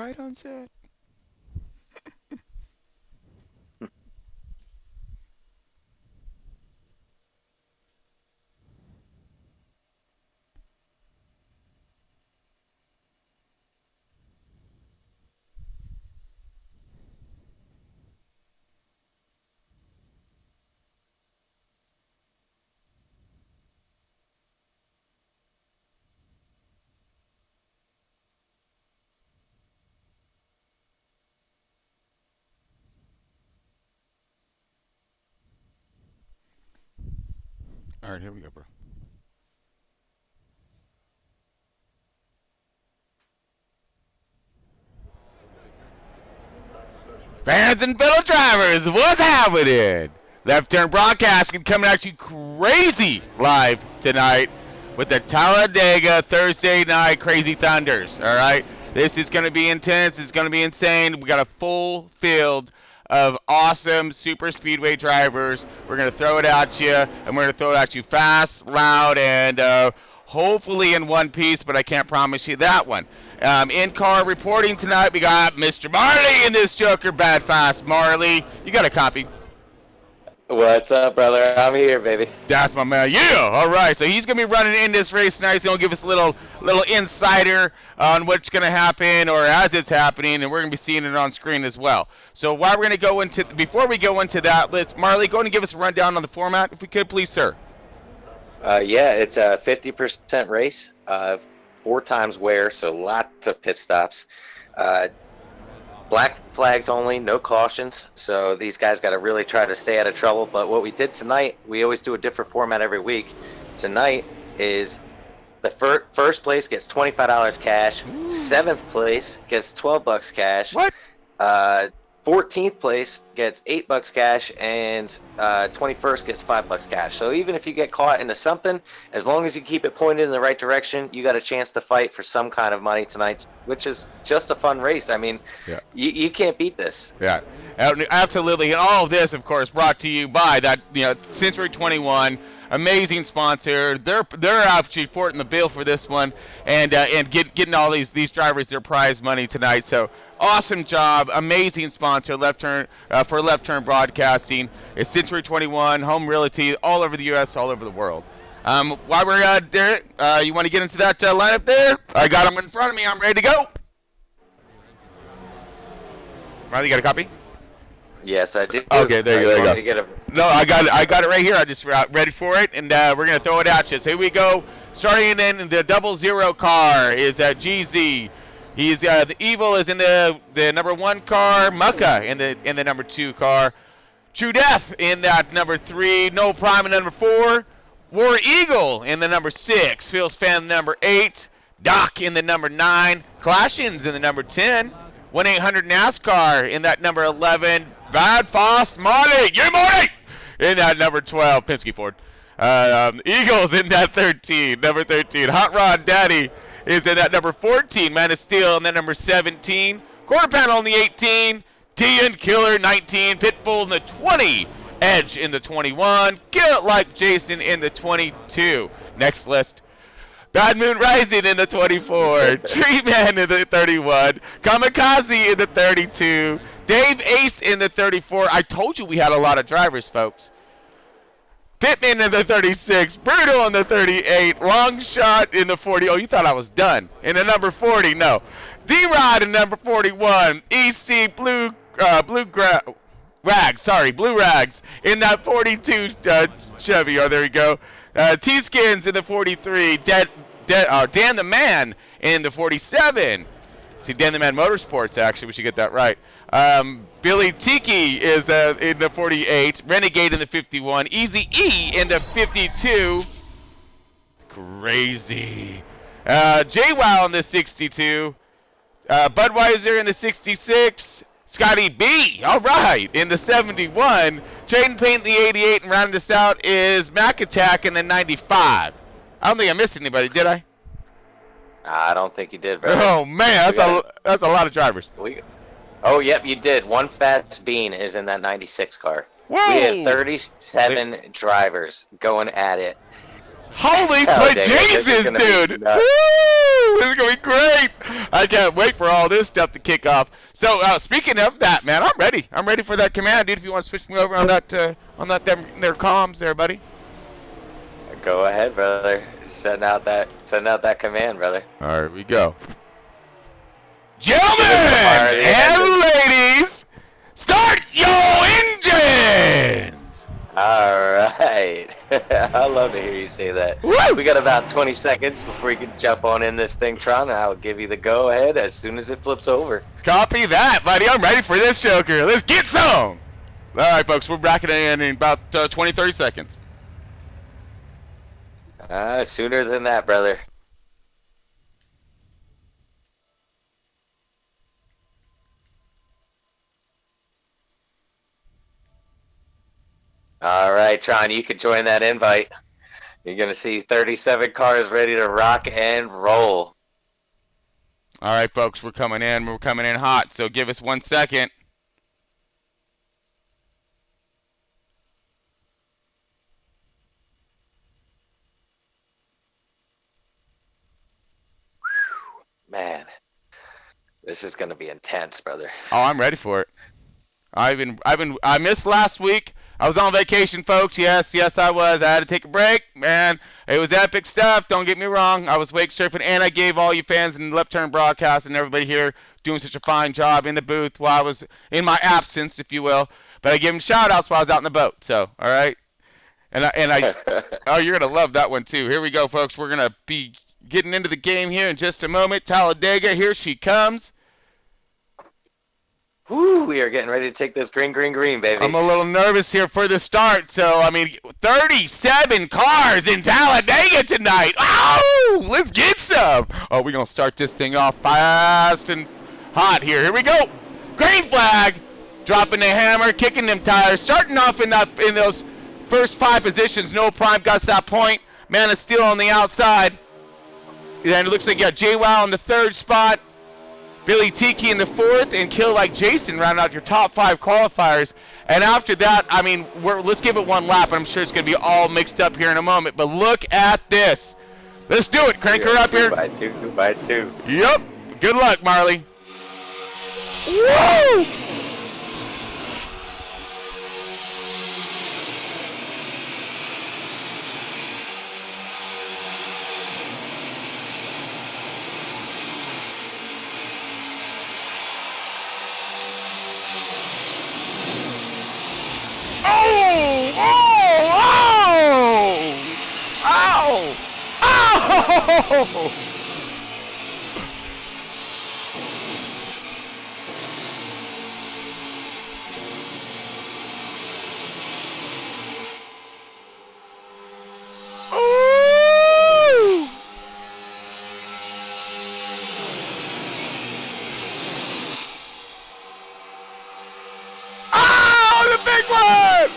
quiet on set. All right, here we go, bro. Fans and fellow drivers, what's happening? Left Turn Broadcasting coming at you crazy live tonight with the Talladega Thursday night Crazy Thunders. All right, this is going to be intense. It's going to be insane. We got a full field of awesome super speedway drivers. We're going to throw it at you, and we're going to throw it at you fast, loud, and hopefully in one piece, but I can't promise you that one. In-car reporting tonight, we got Mr. Marley in this Joker Bad Fast. Marley, you got a copy? What's up, brother? I'm here, baby. That's my man. Yeah. All right. So he's gonna be running in this race tonight. He's gonna give us a little insider on what's gonna happen or as it's happening, and we're gonna be seeing it on screen as well. So while we're gonna go into before we go into that, let's Marley go ahead and give us a rundown on the format, if we could, please, sir. Yeah, it's a 50% race, 4 times wear, so lots of pit stops. Black flags only, no cautions, so these guys got to really try to stay out of trouble. But what we did tonight, we always do a different format every week. Tonight is the first place gets $25 cash, 7th place gets $12 cash. What? 14th place gets $8 cash, and 21st gets $5 cash. So even if you get caught into something, as long as you keep it pointed in the right direction, you got a chance to fight for some kind of money tonight, which is just a fun race. I mean, yeah. you can't beat this. Yeah, absolutely. And all of this, of course, brought to you by that Century 21. Amazing sponsor. They're actually footing the bill for this one, and getting all these drivers their prize money tonight. So awesome job, amazing sponsor. Left Turn for Left Turn Broadcasting. It's Century 21, home realty all over the U.S., all over the world. While we're there, you want to get into that lineup there? I got them in front of me. I'm ready to go. Riley, you got a copy? Yes, I do. Okay, there you go. Get a... No, I got it right here. I just ready for it, and we're gonna throw it at you. So here we go. Starting in the 00 car is GZ. He's the Evil is in the number 1 car. Mucka in the number 2 car. True Death in that number 3. No Prime in number 4. War Eagle in the number 6. Phil's Fan number 8. Doc in the number 9. Clashins in the number 10. 1-800 NASCAR in that number 11. Bad Foss Marley, yeah, Marley! In that number 12, Penske Ford. Eagles in that 13, number 13. Hot Rod Daddy is in that number 14. Man of Steel in that number 17. Quarter Panel in the 18. TN Killer 19. Pitbull in the 20. Edge in the 21. Kill It Like Jason in the 22. Next list. Bad Moon Rising in the 24. Tree Man in the 31. Kamikaze in the 32. Dave Ace in the 34. I told you we had a lot of drivers, folks. Pittman in the 36. Brutal in the 38. Long Shot in the 40. Oh, you thought I was done. In the number 40. No. D-Rod in number 41. EC Blue Rags in that 42 Chevy. Oh, there we go. T-Skins in the 43. Dan the Man in the 47. See, Dan the Man Motorsports, actually. We should get that right. Billy Tiki is in the 48. Renegade in the 51. Easy E in the 52. Crazy. JWoww in the 62. Budweiser in the 66. Scotty B, all right, in the 71. Trading Paint in the 88, and rounding this out is Mac Attack in the 95. I don't think I missed anybody, did I? I don't think you did, bro. Oh, man, that's a lot of drivers. Oh, yep, you did. One Fat Bean is in that 96 car. Whoa! We had 37 drivers going at it. Holy Jesus, dude! Woo! This is gonna be great. I can't wait for all this stuff to kick off. So speaking of that, man, I'm ready. I'm ready for that command, dude. If you want to switch me over on that their comms there, buddy. Go ahead, brother. Send out that command, brother. All right, we go. Gentlemen and ladies, start your engines! Alright. I love to hear you say that. Woo! We got about 20 seconds before you can jump on in this thing, Tron, and I'll give you the go-ahead as soon as it flips over. Copy that, buddy. I'm ready for this joker. Let's get some! Alright, folks, we're backing in about 20, 30 seconds. Sooner than that, brother. All right, Tron, you can join that invite. You're going to see 37 cars ready to rock and roll. All right, folks, we're coming in. We're coming in hot, so give us 1 second. Man, this is going to be intense, brother. Oh, I'm ready for it. I missed last week. I was on vacation, folks. Yes, I was. I had to take a break. Man, it was epic stuff. Don't get me wrong. I was wake surfing, and I gave all you fans in the Left Turn broadcast and everybody here doing such a fine job in the booth while I was in my absence, if you will. But I gave them shout-outs while I was out in the boat. So, all right. And I oh, you're going to love that one, too. Here we go, folks. We're going to be getting into the game here in just a moment. Talladega, here she comes. Woo, we are getting ready to take this green, baby. I'm a little nervous here for the start. So, I mean, 37 cars in Talladega tonight. Oh, let's get some. Oh, we're going to start this thing off fast and hot here. Here we go. Green flag. Dropping the hammer, kicking them tires. Starting off in those first 5 positions. No prime got that point. Man of Steel on the outside. And it looks like you got JWoww in the 3rd spot. Billy Tiki in the 4th, and Kill Like Jason round out your top 5 qualifiers. And after that, I mean, let's give it one lap. I'm sure it's going to be all mixed up here in a moment. But look at this. Let's do it. Crank her up here. 2 by 2. Yep. Good luck, Marley. Woo! Oh! Ooh! Oh, the big one!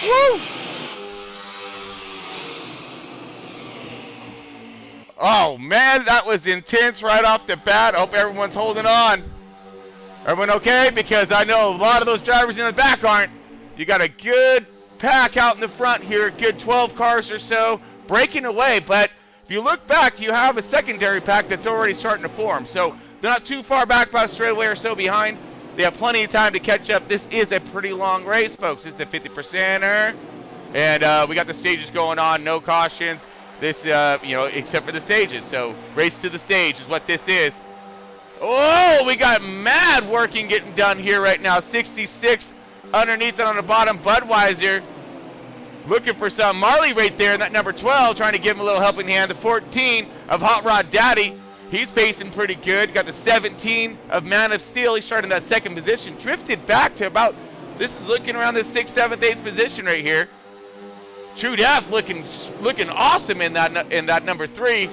Woo! Oh man, that was intense right off the bat. I hope everyone's holding on. Everyone okay? Because I know a lot of those drivers in the back aren't. You got a good pack out in the front here, a good 12 cars or so, breaking away. But if you look back, you have a secondary pack that's already starting to form. So they're not too far back, about a straightaway or so behind. They have plenty of time to catch up. This is a pretty long race, folks. This is a 50%er. And we got the stages going on, no cautions. This, except for the stages. So race to the stage is what this is. Oh, we got mad working getting done here right now. 66 underneath it on the bottom. Budweiser looking for some. Marley right there in that number 12 trying to give him a little helping hand. The 14 of Hot Rod Daddy. He's pacing pretty good. Got the 17 of Man of Steel. He started in that 2nd position. Drifted back to about, this is looking around the 6th, 7th, 8th position right here. True Def looking awesome in that number 3.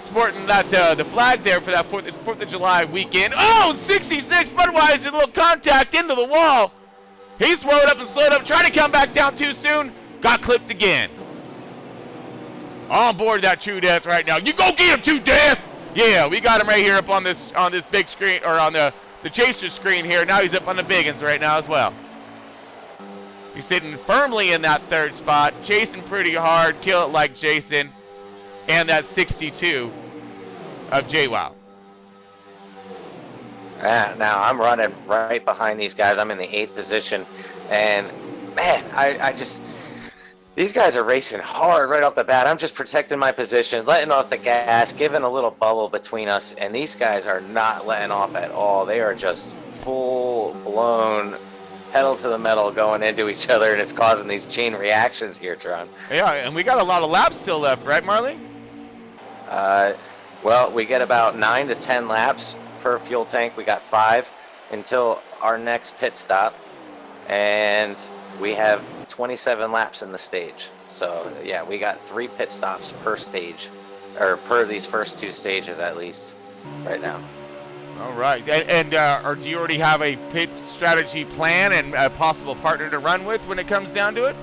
Sporting that the flag there for that 4th of July weekend. Oh, 66 Budweiser, little contact into the wall. He slowed up and slowed up, tried to come back down too soon. Got clipped again. On board that True Death right now. You go get him, True Death! Yeah, we got him right here up on this big screen, or on the chaser screen here. Now he's up on the biggins right now as well. He's sitting firmly in that 3rd spot, chasing pretty hard. Kill it like Jason, and that 62 of JWoww. Now I'm running right behind these guys. I'm in the 8th position, and man, I just, these guys are racing hard right off the bat. I'm just protecting my position, letting off the gas, giving a little bubble between us, and these guys are not letting off at all. They are just full-blown pedal to the metal going into each other, and it's causing these chain reactions here, Tron. Yeah, and we got a lot of laps still left, right, Marley? Well, we get about 9 to 10 laps per fuel tank. We got 5 until our next pit stop, and we have 27 laps in the stage. So yeah, we got 3 pit stops per stage, or per these first 2 stages at least right now. All right, and do you already have a pit strategy plan and a possible partner to run with when it comes down to it?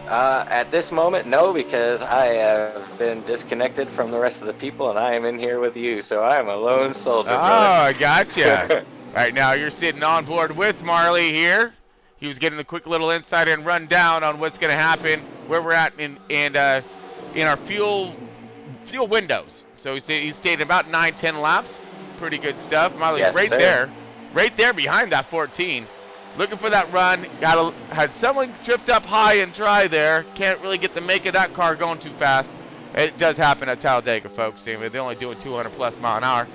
At this moment, no, because I have been disconnected from the rest of the people, and I am in here with you, so I am a lone soldier. Oh, I gotcha. Right now, you're sitting on board with Marley here. He was getting a quick little insight and run down on what's going to happen, where we're at in our fuel windows. So he's stayed about 9-10 laps. Pretty good stuff. Marley, yes, right there behind that 14. Looking for that run. Had someone drift up high and dry there. Can't really get the make of that car going too fast. It does happen at Talladega, folks. They're only doing 200 plus mile an hour.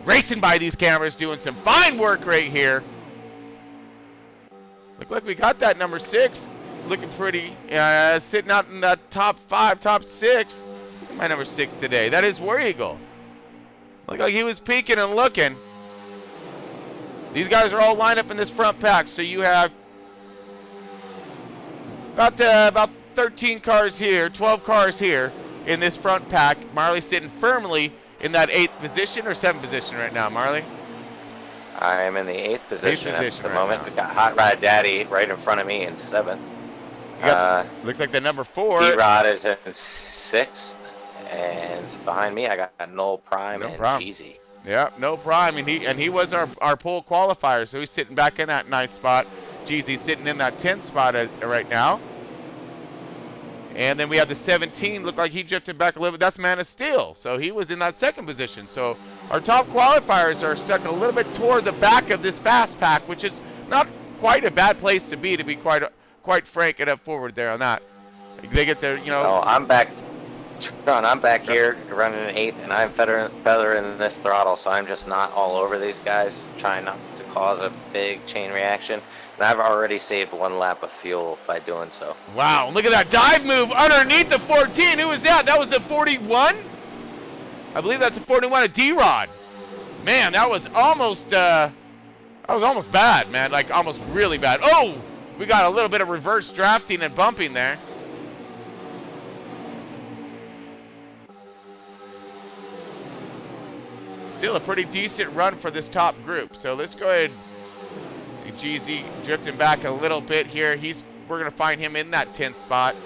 Racing by these cameras, doing some fine work right here. Look like we got that number 6. Looking pretty. Sitting out in that top 5, top 6. This is my number 6 today. That is War Eagle. Looked like he was peeking and looking. These guys are all lined up in this front pack, so you have about 13 cars here, 12 cars here in this front pack. Marley sitting firmly in that 8th position or 7th position right now, Marley? I am in the 8th position, at the right moment. now. We got Hot Rod Daddy right in front of me in 7th. Looks like the number 4. D-Rod is in 6th, and behind me I got Noel Prime and Jeezy. Yeah, no problem. And he was our pole qualifier, so he's sitting back in that 9th spot. Jeezy's sitting in that 10th spot right now. And then we have the 17. Looked like he drifted back a little bit. That's Man of Steel. So he was in that 2nd position. So our top qualifiers are stuck a little bit toward the back of this fast pack, which is not quite a bad place to be quite frank and up forward there on that. They get their, Oh, I'm back. John, I'm back here running an 8th, and I'm feathering this throttle, so I'm just not all over these guys, trying not to cause a big chain reaction. And I've already saved 1 lap of fuel by doing so. Wow, look at that dive move underneath the 14. Who was that? That was a 41? I believe that's a 41, a D-Rod. Man, that was almost bad, man. Like, almost really bad. Oh, we got a little bit of reverse drafting and bumping there. Still a pretty decent run for this top group. So let's go ahead. See Jeezy drifting back a little bit here. We're gonna find him in that 10th spot.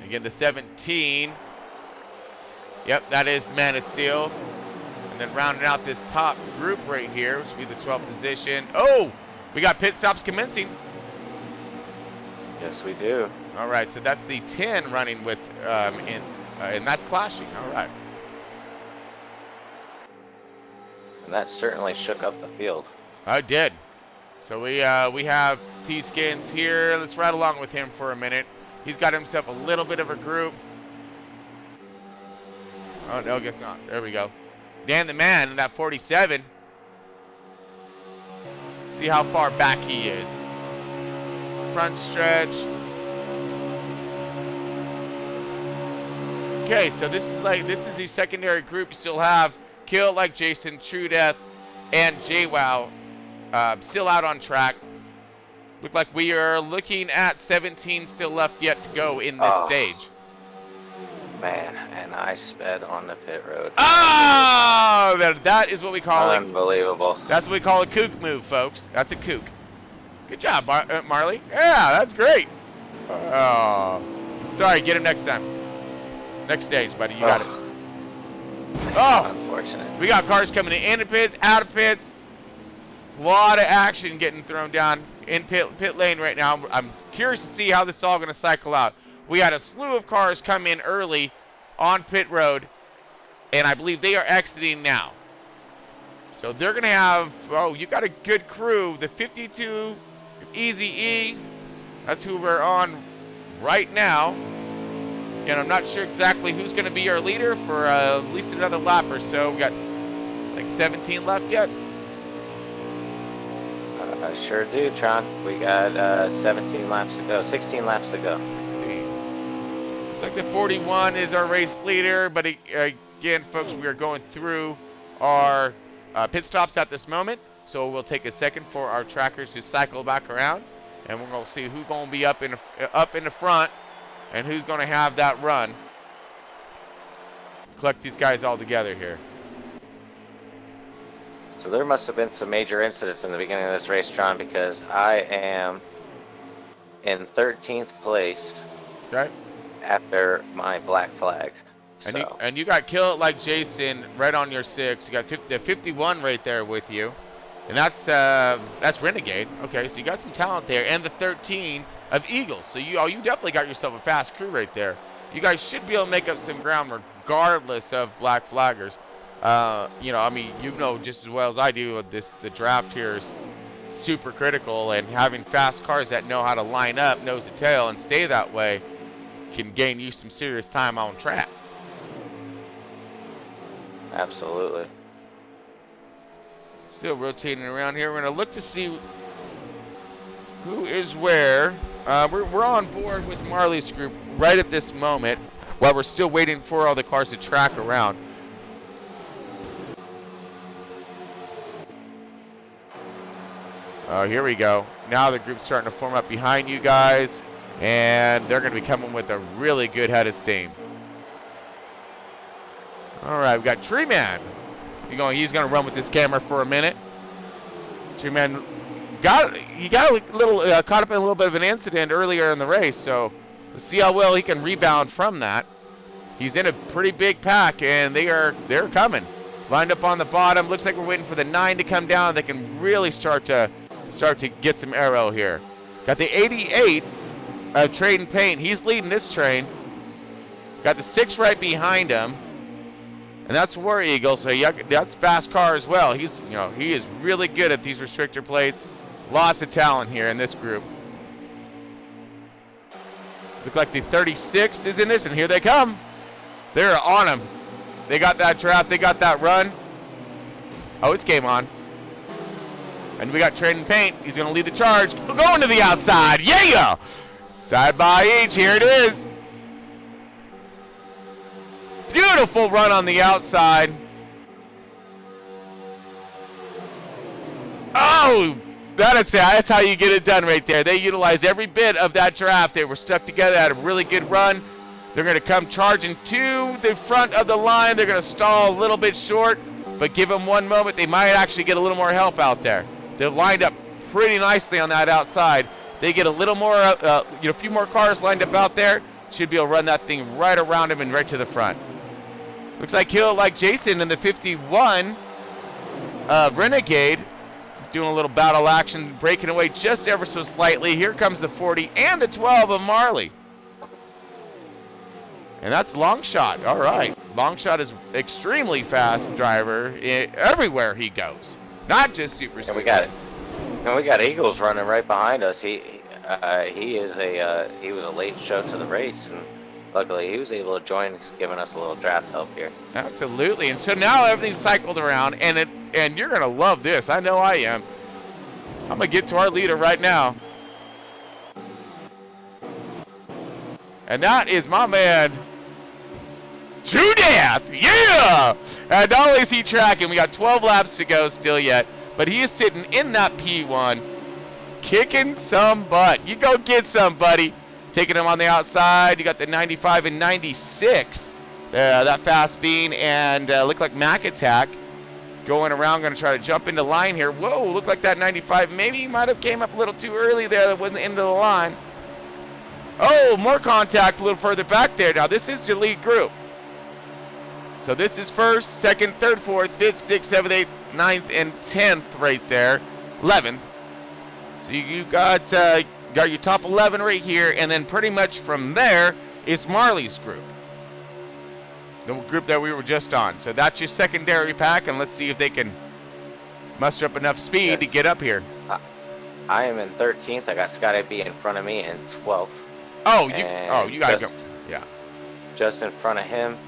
Again, the 17. Yep, that is Man of Steel. And then rounding out this top group right here, which would be the 12th position. Oh, we got pit stops commencing. Yes, we do. All right, so that's the 10 running with, and that's clashing. All right. And that certainly shook up the field. I did. So we have T-Skins here. Let's ride along with him for a minute. He's got himself a little bit of a group. Oh, no, guess not. There we go. Dan the Man in that 47. See how far back he is. Front stretch. Okay, so this is the secondary group. You still have Kill Like Jason, True Death, and JWoww still out on track. Look like we are looking at 17 still left yet to go in this stage. Man, and I sped on the pit road. Oh, that is what we call it. Unbelievable. That's what we call a kook move, folks. That's a kook. Good job, Marley. Yeah, that's great. Oh. Sorry, get him next time. Next stage, buddy. You got it. Oh! Unfortunate. We got cars coming in the pits, out of pits. A lot of action getting thrown down in pit lane right now. I'm curious to see how this is all going to cycle out. We had a slew of cars come in early on pit road, and I believe they are exiting now. So they're going to have, oh, you got a good crew. The 52 Easy E, that's who we're on right now. And I'm not sure exactly who's going to be our leader for at least another lap or so. We got, it's like 17 left yet. Sure do, Tron. We got 17 laps to go. 16 laps to go. 16. Looks like the 41 is our race leader, but again, folks, we are going through our pit stops at this moment, so we'll take a second for our trackers to cycle back around, and we're going to see who's going to be up in the front and who's going to have that run. Collect these guys all together here. So there must have been some major incidents in the beginning of this race, Tron, because I am in 13th place after my black flag. And you got killed like Jason right on your 6. You got the 51 right there with you, and that's Renegade. Okay, so you got some talent there, and the 13 of Eagles. So you definitely got yourself a fast crew right there. You guys should be able to make up some ground regardless of black flaggers. You know, I mean, you know just as well as I do the draft here is super critical, and having fast cars that know how to line up nose to tail and stay that way can gain you some serious time on track. Absolutely. Still rotating around here. We're going to look to see who is where. We're on board with Marley's group right at this moment while we're still waiting for all the cars to track around. Here we go. Now the group's starting to form up behind you guys, and they're going to be coming with a really good head of steam. All right, we got Tree Man. He's going to run with this camera for a minute. Tree Man got a little caught up in a little bit of an incident earlier in the race, so let's see how well he can rebound from that. He's in a pretty big pack, and they're coming. Lined up on the bottom. Looks like we're waiting for the 9 to come down. They can really start to get some aero here. Got the 88 of Trade and Paint. He's leading this train. Got the 6 right behind him. And that's War Eagle, so that's fast car as well. He is really good at these restrictor plates. Lots of talent here in this group. Look like the 36 is in this, and here they come. They're on him. They got that draft. They got that run. Oh, it's game on. And we got Trade and Paint. He's going to lead the charge. We're going to the outside. Yeah! Side by each. Here it is. Beautiful run on the outside. Oh, that's how you get it done right there. They utilized every bit of that draft. They were stuck together, had a really good run. They're going to come charging to the front of the line. They're going to stall a little bit short, but give them one moment. They might actually get a little more help out there. They're lined up pretty nicely on that outside. They get a little more, a few more cars lined up out there. Should be able to run that thing right around him and right to the front. Looks like he'll, like Jason in the 51 Renegade, doing a little battle action, breaking away just ever so slightly. Here comes the 40 and the 12 of Marley. And that's Longshot. All right. Longshot is extremely fast driver everywhere he goes. Not just Superspeedway. And we got Eagles running right behind us. He was a late show to the race, and luckily he was able to join, giving us a little draft help here. Absolutely. And so now everything's cycled around, and you're gonna love this. I know I am. I'm gonna get to our leader right now. And that is my man, Judeath. Yeah! And not only is he tracking, we got 12 laps to go still yet, but he is sitting in that P1, kicking some butt. You go get some, buddy. Taking him on the outside. You got the 95 and 96. That fast bean, and look like Mac Attack going around, going to try to jump into line here. Whoa, look like that 95 maybe he might have came up a little too early there. That wasn't into the line. Oh, more contact a little further back there. Now, this is your lead group. So this is first, second, third, fourth, fifth, sixth, seventh, eighth, ninth, and 10th right there. 11th. So you got your top 11 right here, and then pretty much from there is Marley's group. The group that we were just on. So that's your secondary pack, and let's see if they can muster up enough speed to get up here. I am in 13th. I got Scotty B in front of me in 12th. Oh, you gotta go. Yeah. Just in front of him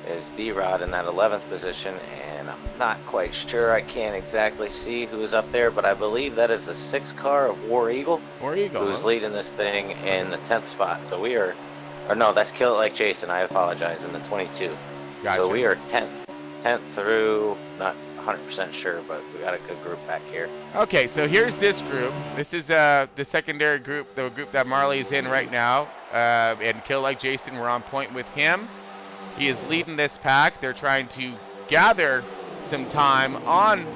is D-Rod in that 11th position, and I'm not quite sure. I can't exactly see who's up there, but I believe that is the 6th car of War Eagle. War Eagle. Who's leading this thing in the 10th spot. So we are, or no, that's Kill It Like Jason. I apologize, in the 22. Gotcha. So we are 10th through, not 100% sure, but we got a good group back here. Okay, so here's this group. This is the secondary group, the group that Marley's in right now. And Kill Like Jason, we're on point with him. He is leading this pack. They're trying to gather some time on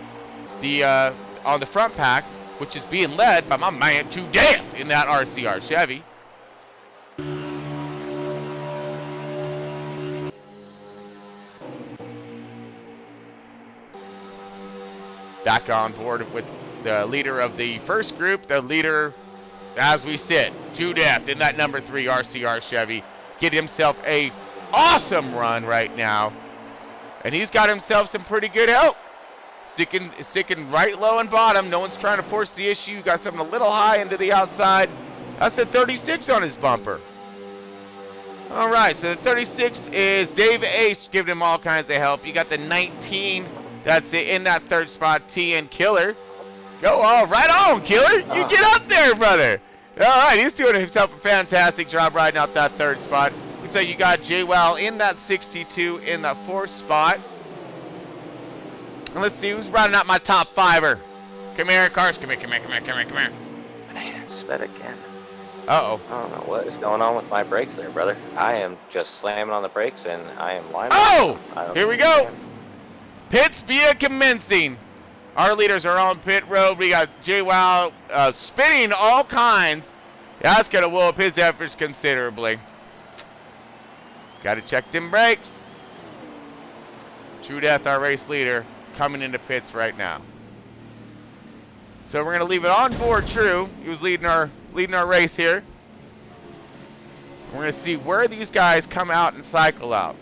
the front pack, which is being led by my man to death in that RCR Chevy. Back on board with the leader of the first group, the leader, as we sit, to death in that number 3 RCR Chevy. Get himself a awesome run right now. And he's got himself some pretty good help. Sticking right low and bottom. No one's trying to force the issue. Got something a little high into the outside. That's a 36 on his bumper. All right, so the 36 is Dave Ace giving him all kinds of help. You got the 19. That's it in that third spot, T and Killer. Go all right on, Killer. You get up there, brother. All right, he's doing himself a fantastic job riding out that third spot. Looks like you got JWoww in that 62 in the 4th spot. And let's see who's running out my top 5er. Come here, cars. Come here. Man, sped again. Uh-oh. I don't know what is going on with my brakes there, brother. I am just slamming on the brakes, and I am lining Oh! up. Here we go. Pits be commencing. Our leaders are on pit road. We got JWoww spinning all kinds. That's going to whoop his efforts considerably. Got to check them brakes. True Death, our race leader, coming into pits right now. So we're going to leave it on board True. He was leading our race here. We're going to see where these guys come out and cycle out.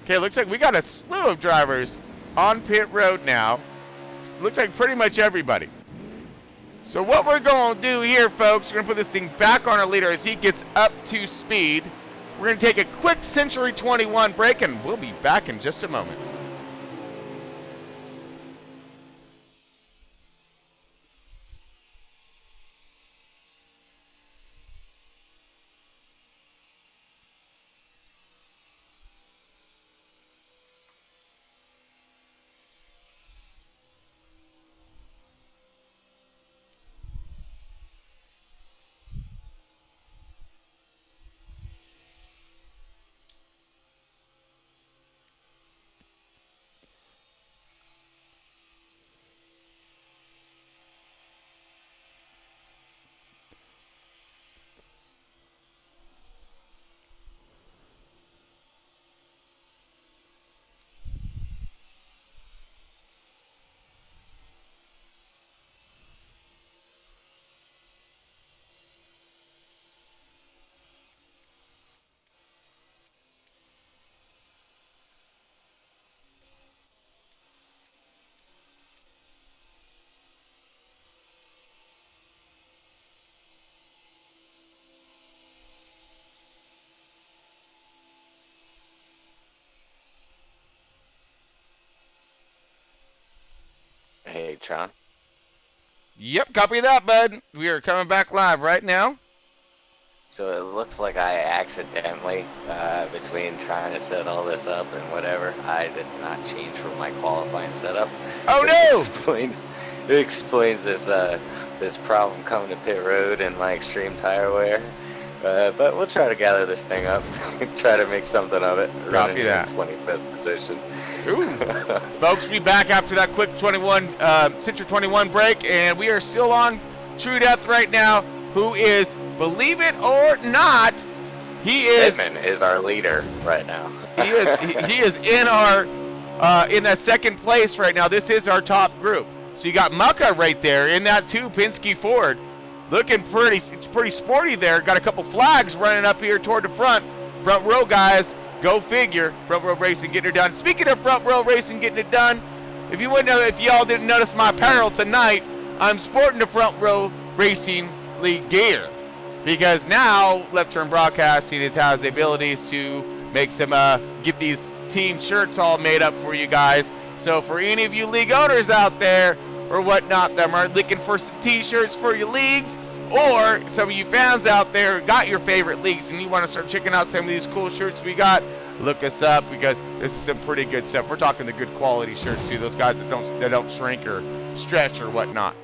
Okay, looks like we got a slew of drivers on pit road now. Looks like pretty much everybody. So what we're going to do here, folks, we're going to put this thing back on our leader as he gets up to speed. We're going to take a quick Century 21 break, and we'll be back in just a moment. Hey, Tron. Yep, copy that, bud. We are coming back live right now. So it looks like I accidentally, between trying to set all this up and whatever, I did not change from my qualifying setup. Oh no! It explains this problem coming to pit road and my extreme tire wear. But we'll try to gather this thing up. Try to make something of it. Copy that. 25th position. Ooh. Folks, we back after that quick 21, Citroen 21 break, and we are still on True Death right now, who is, believe it or not, he is... Pittman is our leader right now. he is in our, in that second place right now. This is our top group. So you got Mucka right there in that too, Penske Ford. Looking pretty sporty there. Got a couple flags running up here toward the front. Front row guys, go figure. Front row racing getting it done. Speaking of front row racing getting it done, if y'all didn't notice my apparel tonight, I'm sporting the front row racing league gear. Because now Left Turn Broadcasting has the abilities to make some get these team shirts all made up for you guys. So for any of you league owners out there or whatnot that are looking for some t-shirts for your leagues, or some of you fans out there got your favorite leagues and you want to start checking out some of these cool shirts we got, look us up because this is some pretty good stuff. We're talking the good quality shirts too, those guys that don't shrink or stretch or whatnot.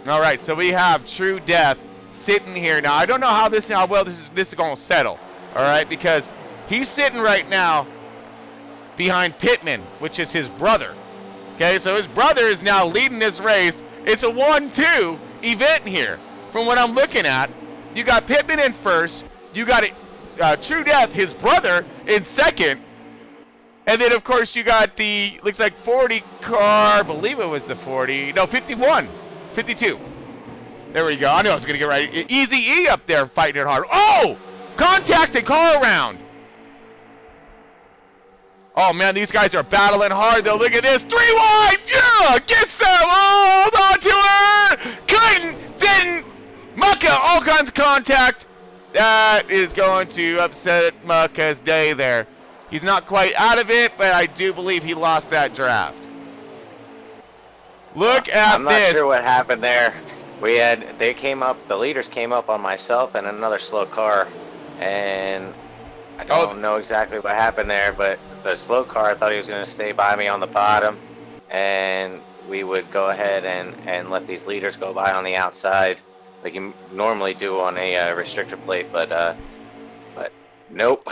All right, so we have True Death sitting here now. I don't know how well this is going to settle. All right, because he's sitting right now behind Pittman, which is his brother. Okay, so his brother is now leading this race. It's a 1-2 event here. From what I'm looking at, you got Pittman in first. You got True Death, his brother, in second. And then, of course, you got the, looks like 40 car, I believe it was the 40. No, 51. 52. There we go. I knew I was going to get right. Easy E up there fighting it hard. Oh! Contacted car around. Oh, man, these guys are battling hard, though. Look at this. 3 wide. Yeah! Get some. Oh, hold on to her. Couldn't. Didn't. Mucka, all kinds of contact. That is going to upset Mucka's day there. He's not quite out of it, but I do believe he lost that draft. Look at this. I'm not sure what happened there. The leaders came up on myself and another slow car, and I don't know exactly what happened there, but the slow car, I thought he was going to stay by me on the bottom, and we would go ahead and let these leaders go by on the outside like you normally do on a restrictor plate, but nope.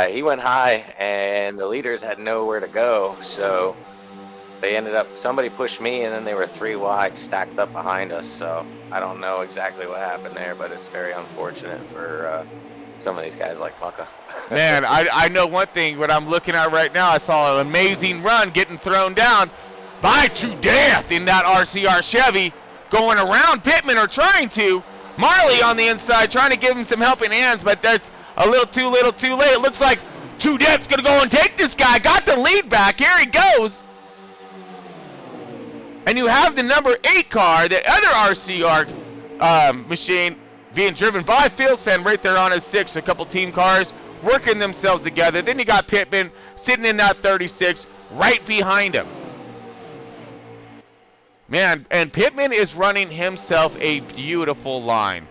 He went high, and the leaders had nowhere to go, so they ended up, somebody pushed me, and then they were 3 wide stacked up behind us, so I don't know exactly what happened there, but it's very unfortunate for some of these guys like Mucka. Man, I know one thing, what I'm looking at right now, I saw an amazing run getting thrown down by True Death in that RCR Chevy, going around Pittman, or trying to. Marley on the inside trying to give him some helping hands, but that's a little too late. It looks like True Death's going to go and take this guy. Got the lead back. Here he goes. And you have the number 8 car, the other RCR machine, being driven by Phil's fan right there on his 6. A couple team cars working themselves together. Then you got Pittman sitting in that 36 right behind him. Man, and Pittman is running himself a beautiful line.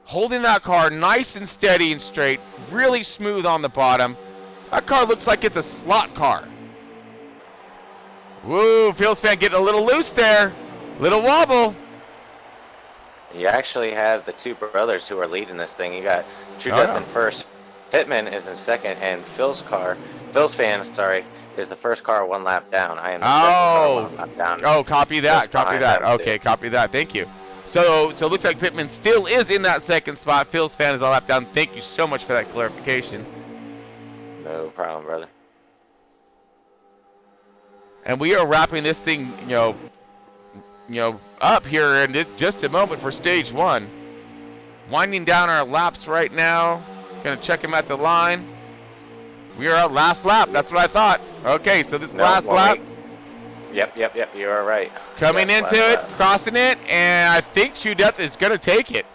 Holding that car nice and steady and straight, really smooth on the bottom. That car looks like it's a slot car. Woo, Phil's fan getting a little loose there. Little wobble. You actually have the 2 brothers who are leading this thing. You got True Death in first. Pittman is in second, and Phil's fan, is the first car 1 lap down. I am the second car 1 lap down. Oh, copy that. Okay, copy that. Thank you. So it looks like Pittman still is in that second spot. Phil's fan is a lap down. Thank you so much for that clarification. No problem, brother. And we are wrapping this thing, up here in just a moment for stage 1. Winding down our laps right now. Gonna check him at the line. We are at last lap. That's what I thought. Okay, so this last lap. Yep. You are right. Coming into it, crossing it, and I think True Death is gonna take it.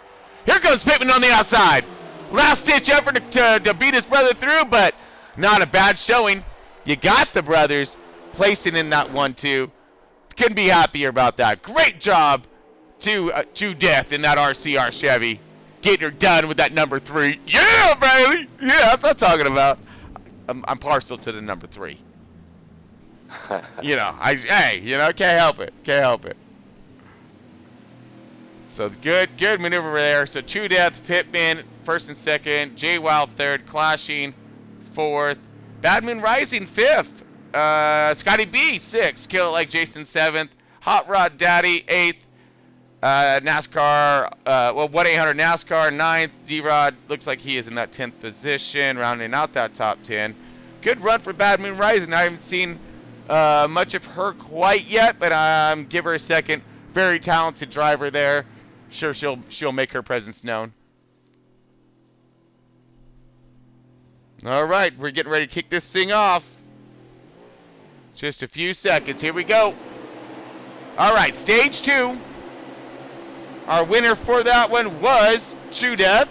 Here comes Pittman on the outside. Last ditch effort to beat his brother through, but not a bad showing. You got the brothers placing in that 1-2. Couldn't be happier about that. Great job to True Death in that RCR Chevy. Getting her done with that number 3. Yeah, baby. Yeah, that's what I'm talking about. I'm partial to the number 3. Can't help it. So good maneuver there. So True Death, Pittman, first and second. J Wild third. Clashing fourth. Bad Moon Rising fifth. Scotty B sixth. Kill It Like Jason seventh. Hot Rod Daddy eighth. NASCAR, 1-800 NASCAR, 9th. D-Rod looks like he is in that 10th position, rounding out that top 10. Good run for Bad Moon Rising. I haven't seen much of her quite yet, but give her a second. Very talented driver there. Sure, she'll make her presence known. All right, we're getting ready to kick this thing off. Just a few seconds. Here we go. All right, stage 2. Our winner for that one was True Death.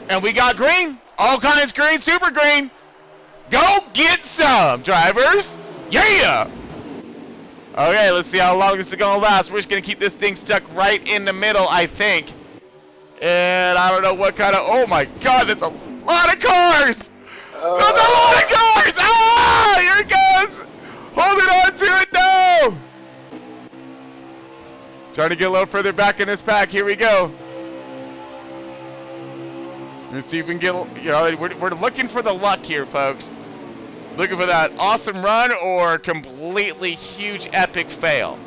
And we got green. All kinds green, super green. Go get some, drivers. Yeah! Okay, let's see how long this is going to last. We're just going to keep this thing stuck right in the middle, I think. And I don't know what kind of... Oh, my God, that's a lot of cars. That's a lot of cars! Ah! Here it goes! Holding on to it, no! Trying to get a little further back in this pack. Here we go. Let's see if we can get, we're looking for the luck here, folks. Looking for that awesome run or completely huge epic fail.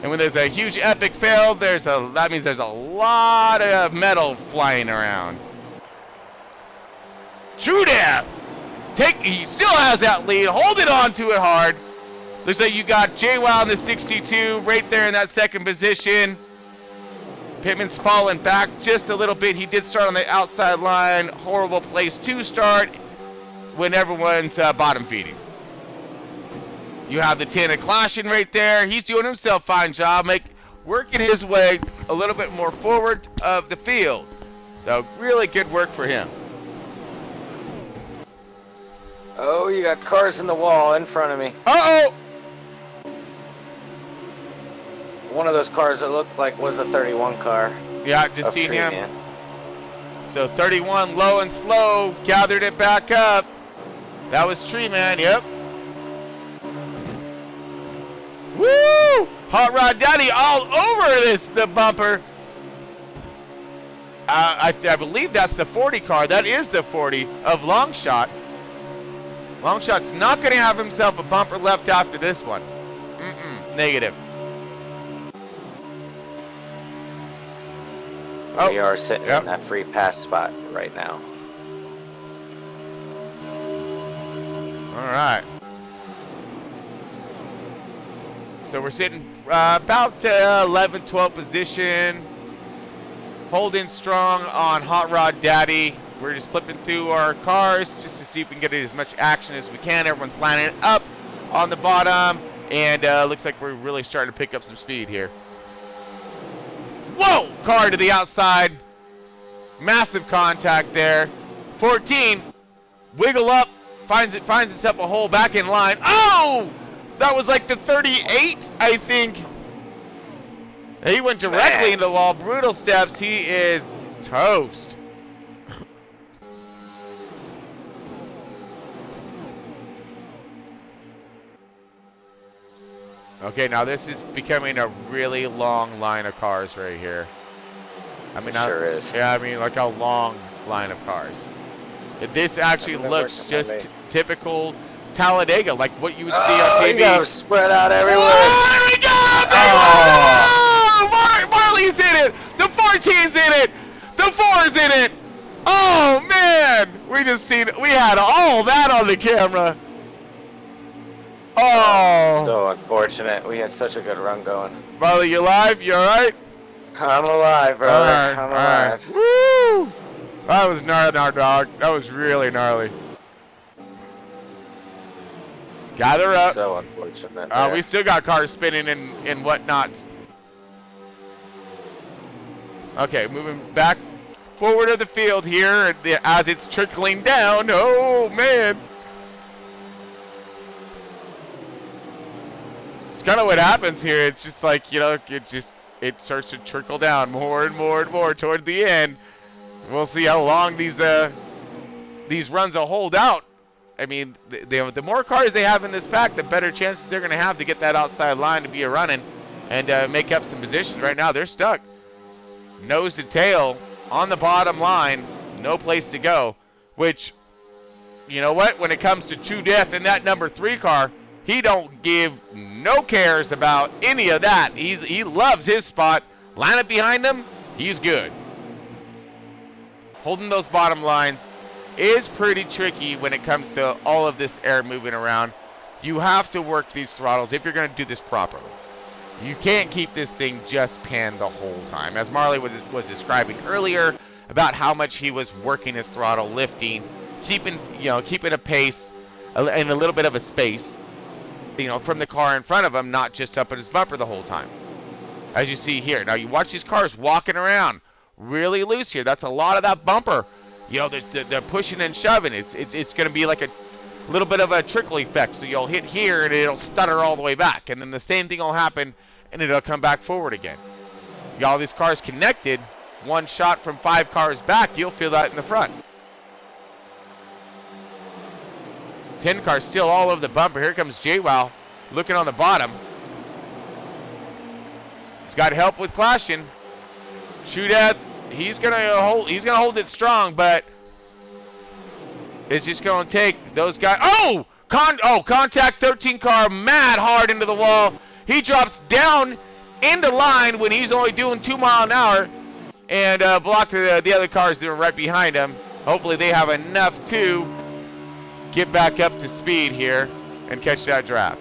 And when there's a huge epic fail, that means there's a lot of metal flying around. True Death! He still has that lead. Holding on to it hard. Looks like you got J-Wow in the 62 right there in that second position. Pittman's falling back just a little bit. He did start on the outside line. Horrible place to start when everyone's bottom feeding. You have the 10 of Clashing right there. He's doing himself a fine job, working his way a little bit more forward of the field. So really good work for him. Oh, you got cars in the wall in front of me. Uh-oh! One of those cars that looked like was a 31 car. Yeah, just seen him. Man. So 31, low and slow, gathered it back up. That was Tree Man, yep. Woo! Hot Rod Daddy all over the bumper. I believe that's the 40 car. That is the 40 of Longshot. Longshot's not going to have himself a bumper left after this one. Negative. We are sitting in that free pass spot right now. All right. So we're sitting about 11, 12 position. Holding strong on Hot Rod Daddy. We're just flipping through our cars just to see if we can get as much action as we can. Everyone's lining up on the bottom. And looks like we're really starting to pick up some speed here. Whoa! Car to the outside. Massive contact there. 14. Wiggle up. Finds itself a hole back in line. Oh! That was like the 38, I think. He went directly into the wall. Brutal steps. He is toast. Okay, now this is becoming a really long line of cars right here. I mean, it sure is. Yeah, I mean, like a long line of cars. This actually looks just typical Talladega, like what you would see on TV. You spread out everywhere. Oh, there we go! Oh! Marley's in it! The 14's in it! The 4's in it! Oh, man! We had all that on the camera. Oh! So unfortunate. We had such a good run going. Marley, you alive? You alright? I'm alive, brother. I'm alive. Woo! That was gnarly, dog. That was really gnarly. Gather up. So unfortunate. We still got cars spinning and whatnots. Okay, moving back forward of the field here as it's trickling down. Oh, man. It's kind of what happens here. It's just like, it starts to trickle down more and more and more toward the end. We'll see how long these runs will hold out I mean, the more cars they have in this pack, the better chances they're going to have to get that outside line to be a running and make up some positions. Right now, they're stuck nose to tail on the bottom line, no place to go, which, you know what, when it comes to true death in that number 3 car, he don't give no cares about any of that. He loves his spot. Line up behind him, he's good. Holding those bottom lines is pretty tricky when it comes to all of this air moving around. You have to work these throttles if you're going to do this properly. You can't keep this thing just panned the whole time. As Marley was describing earlier about how much he was working his throttle, lifting, keeping a pace and a little bit of a space, from the car in front of him, not just up at his bumper the whole time. As you see here. Now you watch these cars walking around really loose here. That's a lot of that bumper. They're pushing and shoving. It's going to be like a little bit of a trickle effect. So you'll hit here and it'll stutter all the way back. And then the same thing will happen and it'll come back forward again. All these cars connected, one shot from 5 cars back, you'll feel that in the front. 10 cars still all over the bumper. Here comes JWoww looking on the bottom. He's got help with clashing. True Death, he's gonna hold it strong, but it's just gonna take those guys. Contact 13 car mad hard into the wall. He drops down into line when he's only doing 2 miles an hour and blocked the other cars that were right behind him. Hopefully they have enough to get back up to speed here and catch that draft.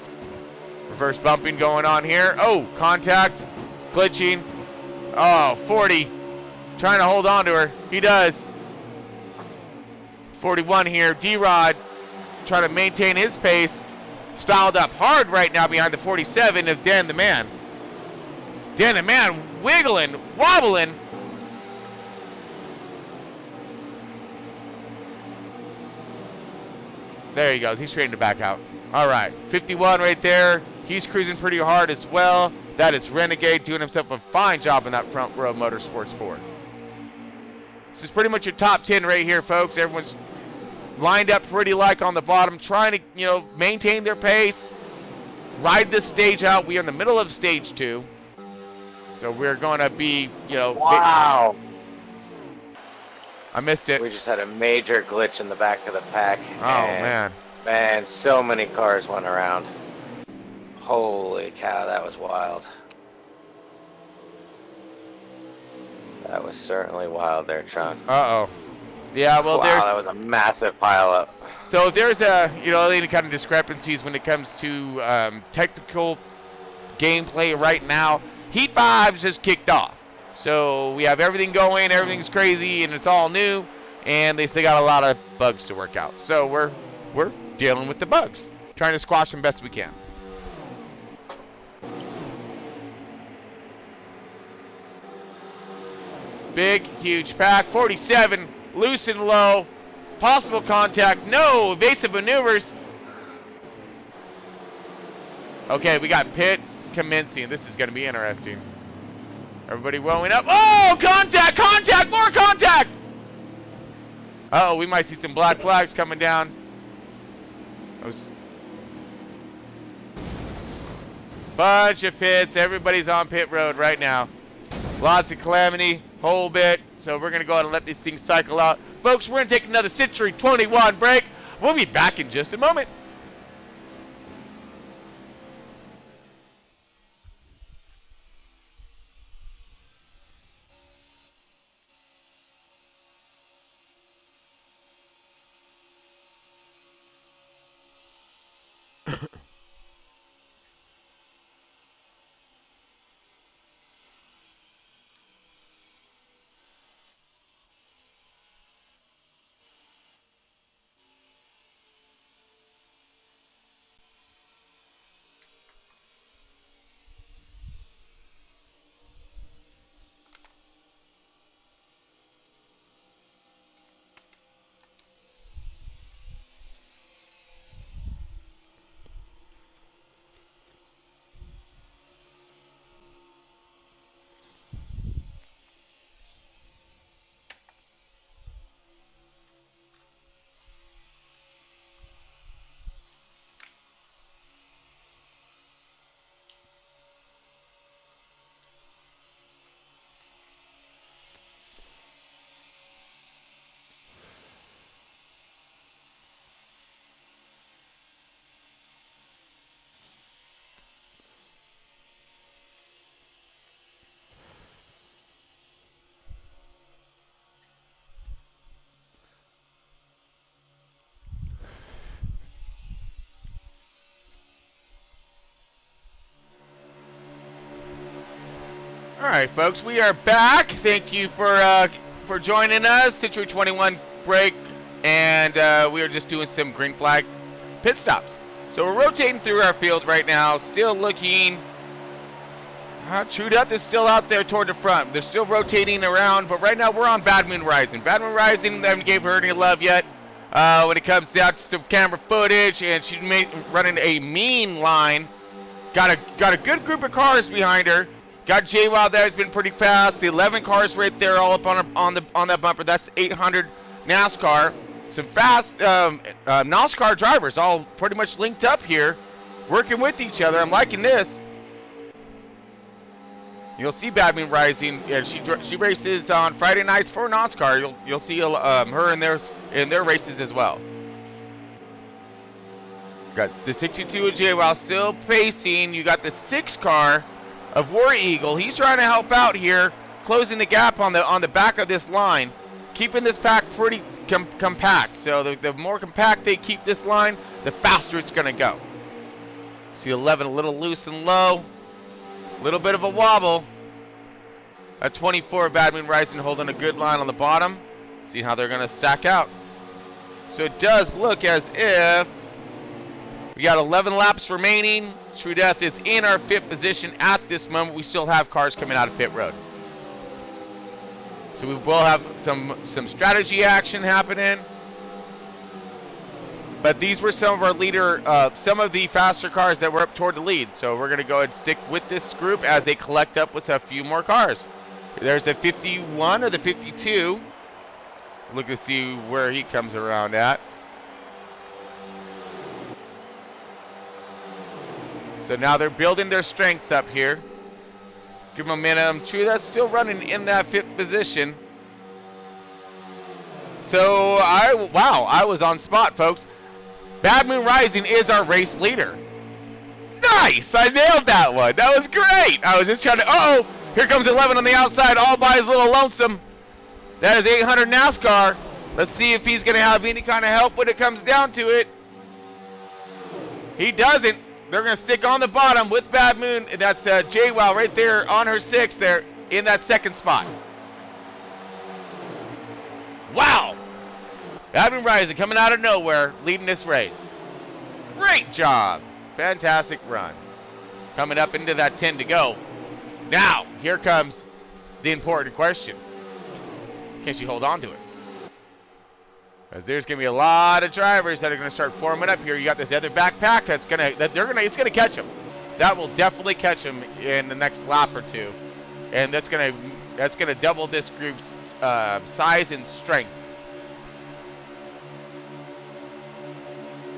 Reverse bumping going on here. Oh, contact, glitching. Oh, 40, trying to hold on to her. He does. 41 here. D-Rod trying to maintain his pace. Styled up hard right now behind the 47 of Dan the Man. Dan the Man wiggling, wobbling. There he goes. He's trying to back out. All right. 51 right there. He's cruising pretty hard as well. That is Renegade doing himself a fine job in that front row Motorsports 4. This is pretty much your top 10 right here, folks. Everyone's lined up pretty like on the bottom, trying to, maintain their pace, ride this stage out. We are in the middle of stage 2. So we're going to be, Wow. I missed it. We just had a major glitch in the back of the pack. Oh, man. Man, so many cars went around. Holy cow, that was wild. That was certainly wild there, Tron. Uh-oh. Yeah, well, wow, that was a massive pileup. So if there's any kind of discrepancies when it comes to technical gameplay right now, Heat 5 just kicked off. So we have everything going, everything's crazy, and it's all new, and they still got a lot of bugs to work out. So we're dealing with the bugs, trying to squash them best we can. Big, huge pack. 47, loose and low. Possible contact. No evasive maneuvers. Okay, we got pits commencing. This is going to be interesting. Everybody rolling up. Oh, contact, contact, more contact. Uh-oh, we might see some black flags coming down. Bunch of pits. Everybody's on pit road right now. Lots of calamity, whole bit. So we're going to go ahead and let these things cycle out. Folks, we're going to take another Century 21 break. We'll be back in just a moment. All right, folks, we are back. Thank you for joining us. Century 21 break, and we are just doing some green flag pit stops. So we're rotating through our field right now, still looking. True Death is still out there toward the front. They're still rotating around, but right now we're on Bad Moon Rising. Bad Moon Rising, haven't gave her any love yet when it comes down to some camera footage, and she's running a mean line. Got a good group of cars behind her. Got J-Wild there, has been pretty fast. The 11 cars right there, all up on that bumper. That's 800 Nascar. Some fast Nascar drivers, all pretty much linked up here, working with each other. I'm liking this. You'll see Bad Moon Rising, and she races on Friday nights for NASCAR. You'll see her in their races as well. Got the 62 of J-Wow still pacing. You got the 6 car of War Eagle. He's trying to help out here, closing the gap on the back of this line, keeping this pack pretty compact. So the more compact they keep this line, the faster it's going to go. See 11 a little loose and low. Little bit of a wobble. At 24, Bad Moon Rising holding a good line on the bottom. See how they're going to stack out. So it does look as if we got 11 laps remaining. True Death is in our 5th position at this moment. We still have cars coming out of pit road. So we will have some strategy action happening. But these were some of our leader, some of the faster cars that were up toward the lead. So we're going to go ahead and stick with this group as they collect up with a few more cars. There's a 51 or the 52. Look to see where he comes around at. So now they're building their strengths up here. Give momentum. True, that's still running in that 5th position. So I was on spot, folks. Bad Moon Rising is our race leader. Nice! I nailed that one. That was great. I was just trying to... here comes 11 on the outside, all by his little lonesome. That is 800 Nascar. Let's see if he's going to have any kind of help when it comes down to it. He doesn't. They're going to stick on the bottom with Bad Moon. That's J-Wow right there on her 6 there in that 2nd spot. Wow! Bad Moon Rising coming out of nowhere, leading this race. Great job. Fantastic run. Coming up into that 10 to go. Now, here comes the important question. Can she hold on to it? Because there's going to be a lot of drivers that are going to start forming up here. You got this other backpack it's going to catch them. That will definitely catch them in the next lap or two. And that's going to double this group's size and strength.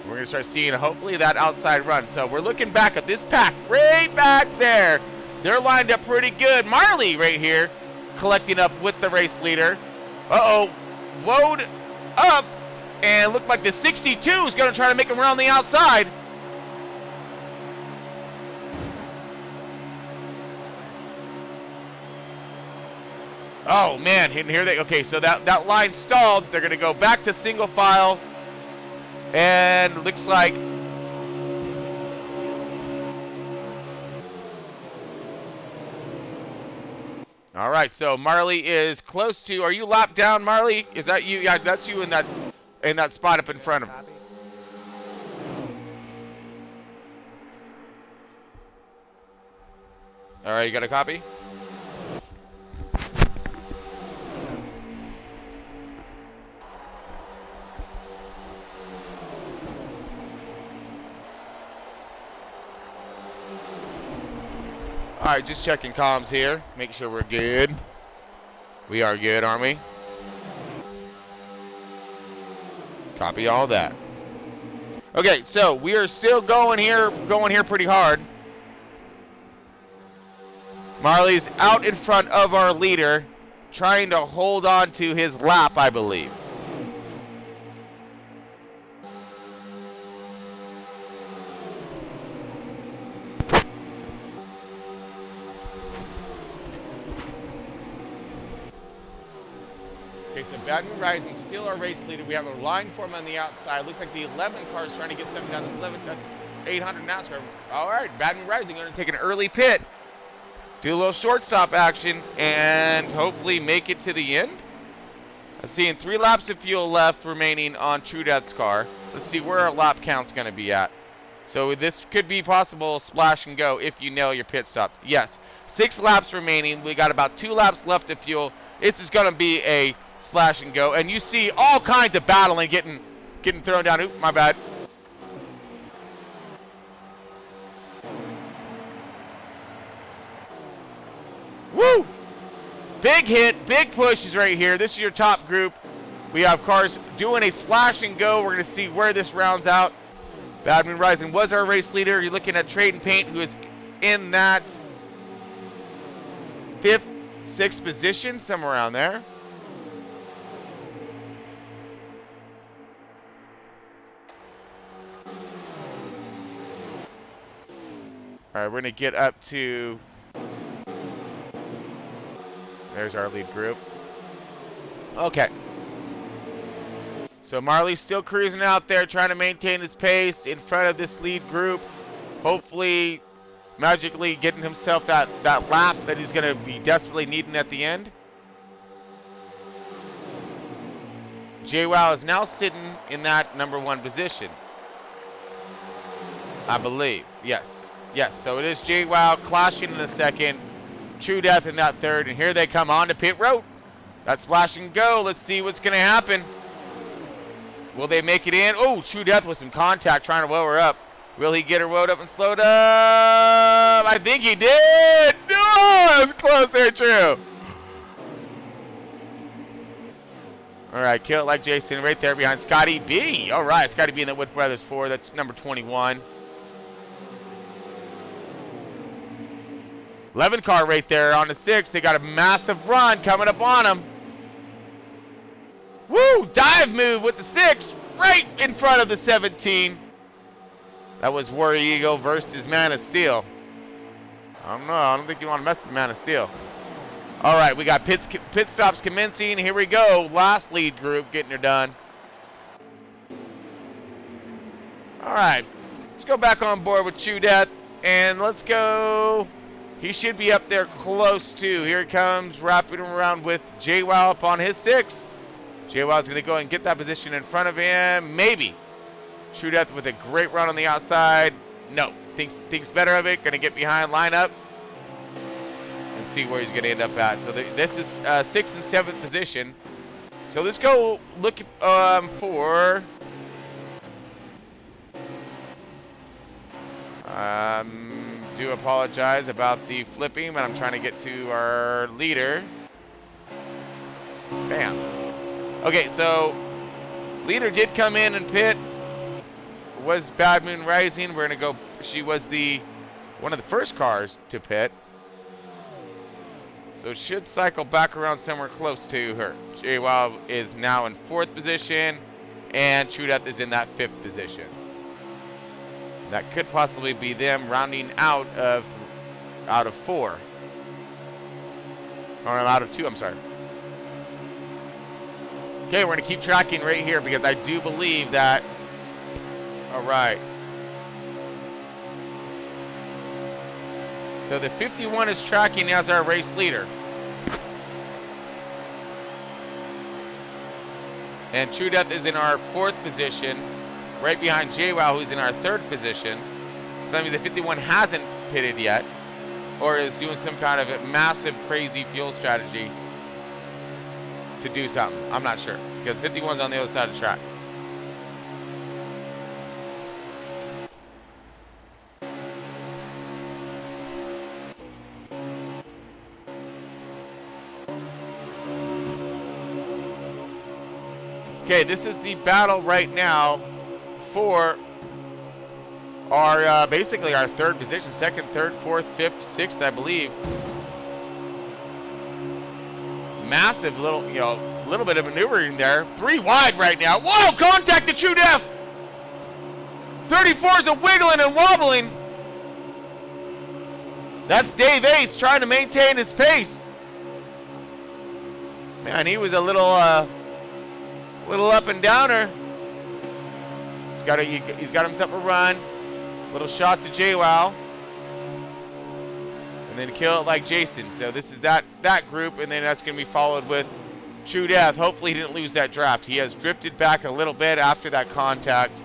We're going to start seeing, hopefully, that outside run. So we're looking back at this pack right back there. They're lined up pretty good. Marley right here collecting up with the race leader. Woed up. And looked like the 62 is going to try to make him around the outside. Oh, man. And here they... Okay, so that line stalled. They're going to go back to single file. And looks like all right, so Marley is close to. Are you lapped down, Marley? Is that you? Yeah, that's you in that spot up in front of him. All right, you got a copy? All right, just checking comms here. Make sure we're good. We are good, aren't we? Copy all that. Okay, so we are still going here pretty hard. Marley's out in front of our leader, trying to hold on to his lap, I believe. Okay, so Bad Moon Rising still our race leader. We have a line form on the outside. Looks like the 11 car is trying to get something down. That's 800 NASCAR. All right, Bad Moon Rising going to take an early pit. do a little shortstop action, and hopefully make it to the end. I'm seeing 3 laps of fuel left remaining on True Death's car. Let's see where our lap count's going to be at. So this could be possible splash and go if you nail your pit stops. Yes, 6 laps remaining. We got about 2 laps left of fuel. This is going to be a splash and go. And you see all kinds of battling getting thrown down. Oop, my bad. Woo! Big hit, big pushes right here. This is your top group. We have cars doing a splash and go. We're going to see where this rounds out. Bad Moon Rising was our race leader. You're looking at Trade and Paint, who is in that 5th, 6th position, somewhere around there. All right, we're going to get up to... There's our lead group. Okay. So Marley's still cruising out there, trying to maintain his pace in front of this lead group. Hopefully, magically getting himself that lap that he's going to be desperately needing at the end. JWoww is now sitting in that number 1 position. I believe. Yes. Yes, so it is JWoww clashing in the 2nd. True Death in that 3rd, and here they come on to pit road. That splash and go. Let's see what's going to happen. Will they make it in? Oh, True Death with some contact trying to woe her up. Will he get her woed up and slowed up? I think he did. No, that was close there, True. All right, kill it like Jason right there behind Scotty B. All right, Scotty B in the Wood Brothers 4. That's number 21. 11 car right there on the 6. They got a massive run coming up on them. Woo! Dive move with the 6 right in front of the 17. That was War Eagle versus Man of Steel. I don't know. I don't think you want to mess with Man of Steel. All right, we got pit stops commencing. Here we go. Last lead group getting her done. All right. Let's go back on board with True Death. And let's go... He should be up there close to. Here he comes, wrapping him around with JWoww up on his 6. JWoww's going to go and get that position in front of him. Maybe. True Death with a great run on the outside. No. Thinks better of it. Going to get behind, line up, and see where he's going to end up at. So this is 6th and 7th position. So let's go look for... do apologize about the flipping, but I'm trying to get to our leader. Bam. Okay, so leader did come in and pit. Was Bad Moon Rising. We're gonna go. She was one of the first cars to pit, so it should cycle back around somewhere close to her. JWoww is now in 4th position, and True Death is in that 5th position. That could possibly be them rounding out of 4. Or out of 2, I'm sorry. Okay, we're going to keep tracking right here because I do believe that... All right. So the 51 is tracking as our race leader. And True Death is in our 4th position. Right behind JWoww, who's in our 3rd position. So that means the 51 hasn't pitted yet, or is doing some kind of a massive, crazy fuel strategy to do something. I'm not sure, because 51's on the other side of the track. Okay, this is the battle right now for our basically our 3rd position, 2nd, 3rd, 4th, 5th, 6th, I believe. Massive little bit of maneuvering there. 3 wide right now. Whoa! Contact to True Death. 34's a wiggling and wobbling. That's Dave Ace trying to maintain his pace. Man, he was a little up and downer. He's got himself a run. Little shot to JWoww. And And then Kill It Like Jason. So this is that group, and then that's going to be followed with True Death. Hopefully he didn't lose that draft. He has drifted back a little bit after that contact.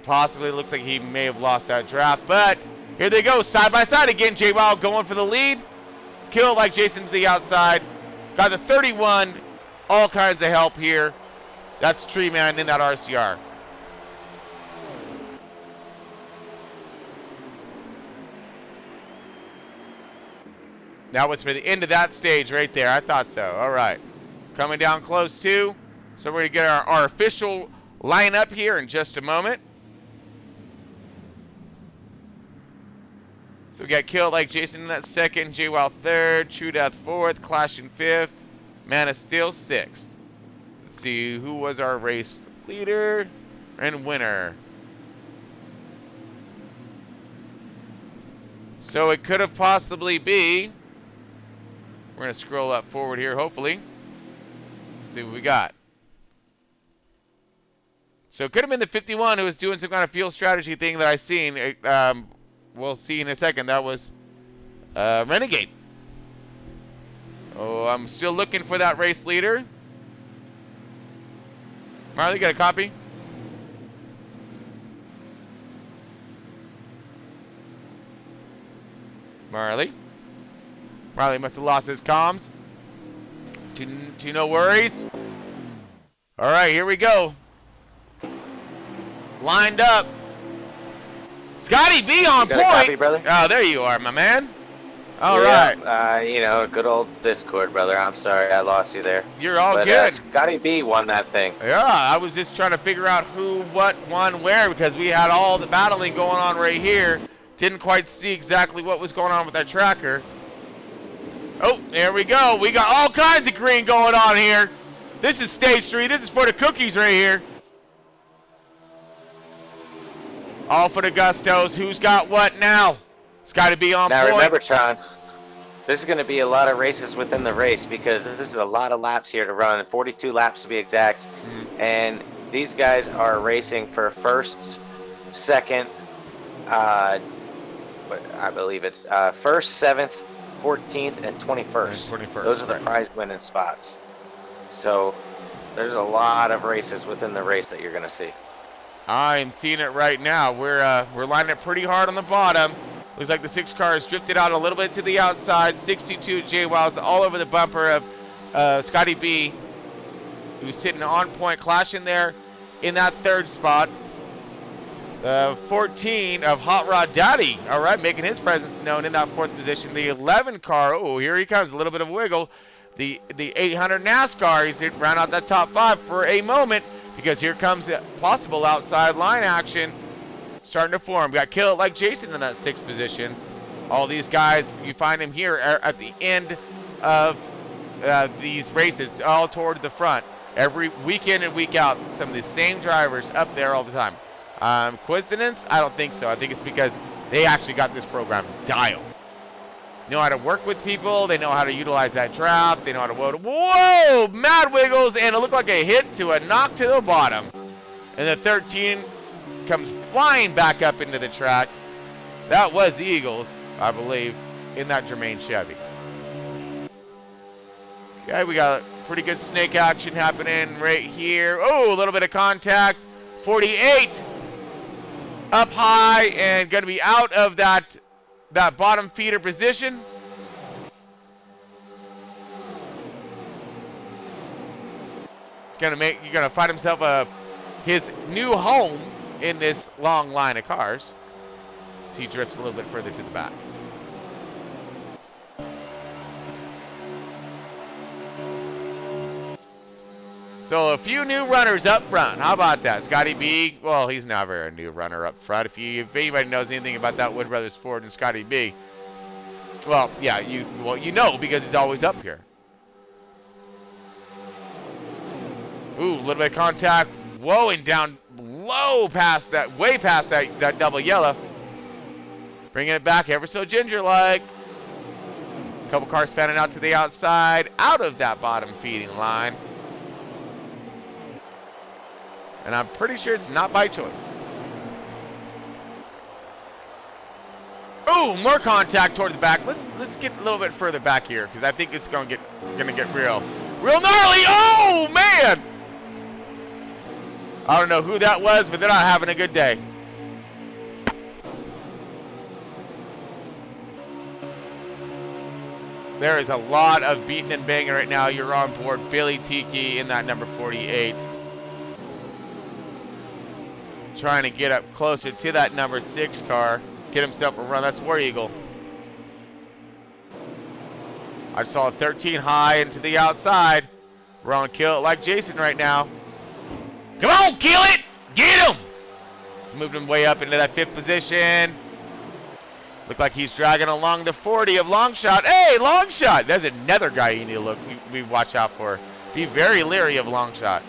Possibly looks like he may have lost that draft, but here they go, side by side again. J-Wild going for the lead. Kill It Like Jason to the outside. Got the 31. All kinds of help here. That's Tree Man in that RCR. That was for the end of that stage right there. I thought so. All right. Coming down close too. So we're going to get our official lineup here in just a moment. So we got Kill It Like Jason in that second, J-Wild third, True Death fourth, Clash in fifth, Man of Steel sixth. Let's see, who was our race leader and winner? So it could have possibly be, we're going to scroll up forward here, hopefully. Let's see what we got. So it could have been the 51 who was doing some kind of field strategy thing that I seen. We'll see in a second. That was Renegade. Oh, I'm still looking for that race leader. Marley, got a copy? Marley must have lost his comms. To no worries. All right, here we go. Lined up. Scotty B on point. Copy, brother? Oh, there you are, my man. All yeah, right. You know, good old Discord, brother. I'm sorry I lost you there. You're all but, good. Scotty B won that thing. Yeah, I was just trying to figure out who, what, won, where, because we had all the battling going on right here. Didn't quite see exactly what was going on with that tracker. Oh, there we go. We got all kinds of green going on here. This is stage 3. This is for the cookies right here. All for the Gustos. Who's got what now? It's got to be on now, point. Now remember, Tron, this is going to be a lot of races within the race because this is a lot of laps here to run, 42 laps to be exact. And these guys are racing for first, second, I believe it's first, 7th, 14th, and 21st. 21st. Those are the prize winning spots. So there's a lot of races within the race that you're going to see. I'm seeing it right now. We're lining it pretty hard on the bottom. Looks like the 6 cars drifted out a little bit to the outside. 62 J-Wiles all over the bumper of Scotty B, who's sitting on point, clashing there in that 3rd spot. 14 of Hot Rod Daddy, all right, making his presence known in that 4th position. The 11 car, oh, here he comes, a little bit of a wiggle. The 800 Nascar, he's round out that top 5 for a moment, because here comes a possible outside line action starting to form. We got Kill It Like Jason in that 6th position. All these guys, you find them here at the end of these races, all toward the front. Every week in and week out, some of the same drivers up there all the time. Coincidence? I don't think so. I think it's because they actually got this program dialed. Know how to work with people. They know how to utilize that draft. They know how to whoa, mad wiggles, and it looked like a hit to a knock to the bottom. And the 13 comes flying back up into the track. That was the Eagles, I believe, in that Germain Chevy. Okay, we got pretty good snake action happening right here. Oh, a little bit of contact. 48 up high and going to be out of that bottom feeder position. You're gonna find himself his new home in this long line of cars. So he drifts a little bit further to the back. So a few new runners up front. How about that? Scotty B, well, he's never a new runner up front. If anybody knows anything about that Wood Brothers Ford and Scotty B, well, yeah, you know because he's always up here. Ooh, a little bit of contact. Whoa, and down low past that, way past that double yellow. Bringing it back ever so ginger-like. A couple cars fanning out to the outside, out of that bottom feeding line. And I'm pretty sure it's not by choice. Oh, more contact toward the back. Let's get a little bit further back here because I think it's gonna get real gnarly. Oh man! I don't know who that was, but they're not having a good day. There is a lot of beating and banging right now. You're on board Billy Tiki in that number 48. Trying to get up closer to that number 6 car. Get himself a run. That's War Eagle. I saw a 13 high into the outside. We're on Kill It Like Jason right now. Come on, kill it! Get him! Moved him way up into that 5th position. Look like he's dragging along the 40 of Longshot. Hey, Longshot! There's another guy you need to we watch out for. Be very leery of Longshot.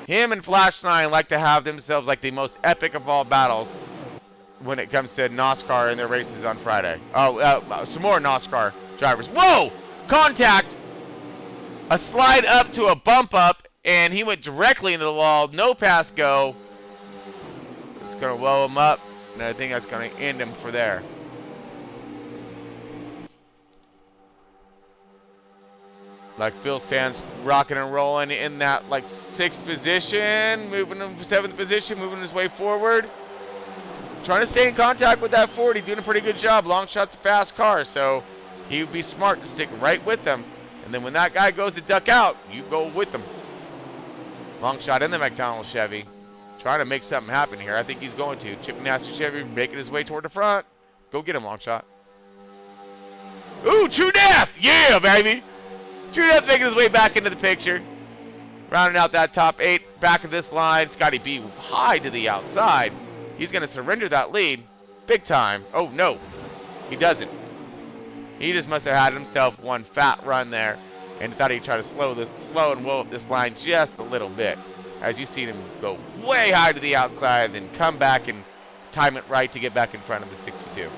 Him and Flash 9 like to have themselves like the most epic of all battles when it comes to NASCAR and their races on Friday. Oh, some more NASCAR drivers. Whoa! Contact! A slide up to a bump up, and he went directly into the wall. No pass go. It's going to blow him up. And I think that's going to end him for there. Like Phil's fans rocking and rolling in that like 6th position, moving him 7th position, moving his way forward. Trying to stay in contact with that 40, doing a pretty good job. Longshot's a fast car, so he would be smart to stick right with them. And then when that guy goes to duck out, you go with them. Longshot in the McDonald's Chevy. Trying to make something happen here. I think he's going to. Chip Nasty Chevy making his way toward the front. Go get him, Longshot. Ooh, True Death! Yeah, baby! True Death making his way back into the picture. Rounding out that top 8. Back of this line. Scotty B high to the outside. He's going to surrender that lead. Big time. Oh, no. He doesn't. He just must have had himself one fat run there. And thought he'd try to slow and blow up this line just a little bit. As you see him go way high to the outside, then come back and time it right to get back in front of the 62.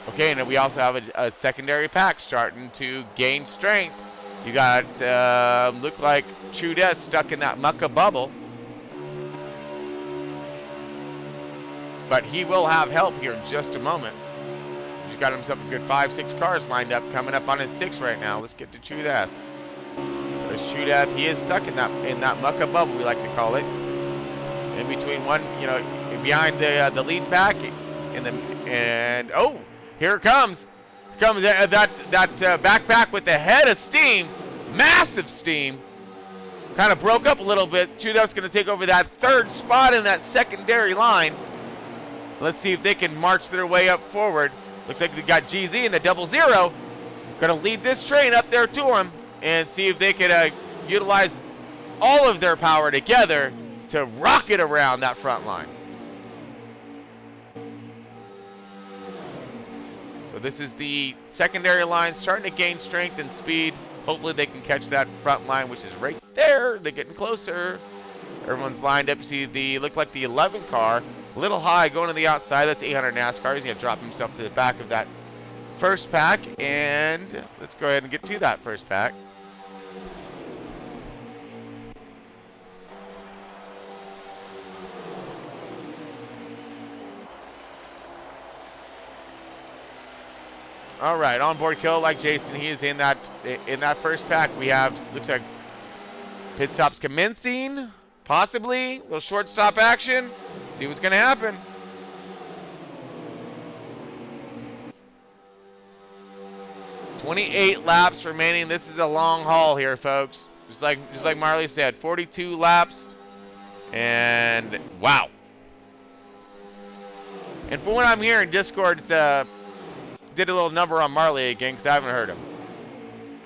Okay, and then we also have a secondary pack starting to gain strength. You got, look like True Death stuck in that mucka bubble. But he will have help here in just a moment. He's got himself a good 5-6 cars lined up, coming up on his 6 right now. Let's get to True Death. There's True Death. He is stuck in that mucka bubble, we like to call it. In between one, behind the lead pack, and oh, here it comes. Here comes that backpack with the head of steam, massive steam. Kind of broke up a little bit. True Death's going to take over that 3rd spot in that secondary line. Let's see if they can march their way up forward. Looks like they got GZ in the 00. Going to lead this train up there to him and see if they can utilize all of their power together to rocket around that front line. So this is the secondary line starting to gain strength and speed. Hopefully they can catch that front line, which is right there. They're getting closer. Everyone's lined up. You see look like the 11 car. A little high going to the outside. That's 800 NASCAR. He's going to drop himself to the back of that first pack. And let's go ahead and get to that first pack. All right, on board Kill Like Jason. He is in that first pack. We have, looks like pit stops commencing. Possibly a little shortstop action. See what's going to happen. "28 laps remaining." This is a long haul here, folks. Just like Marley said, 42 laps, and wow. And from what I'm hearing, Discord did a little number on Marley again because I haven't heard him.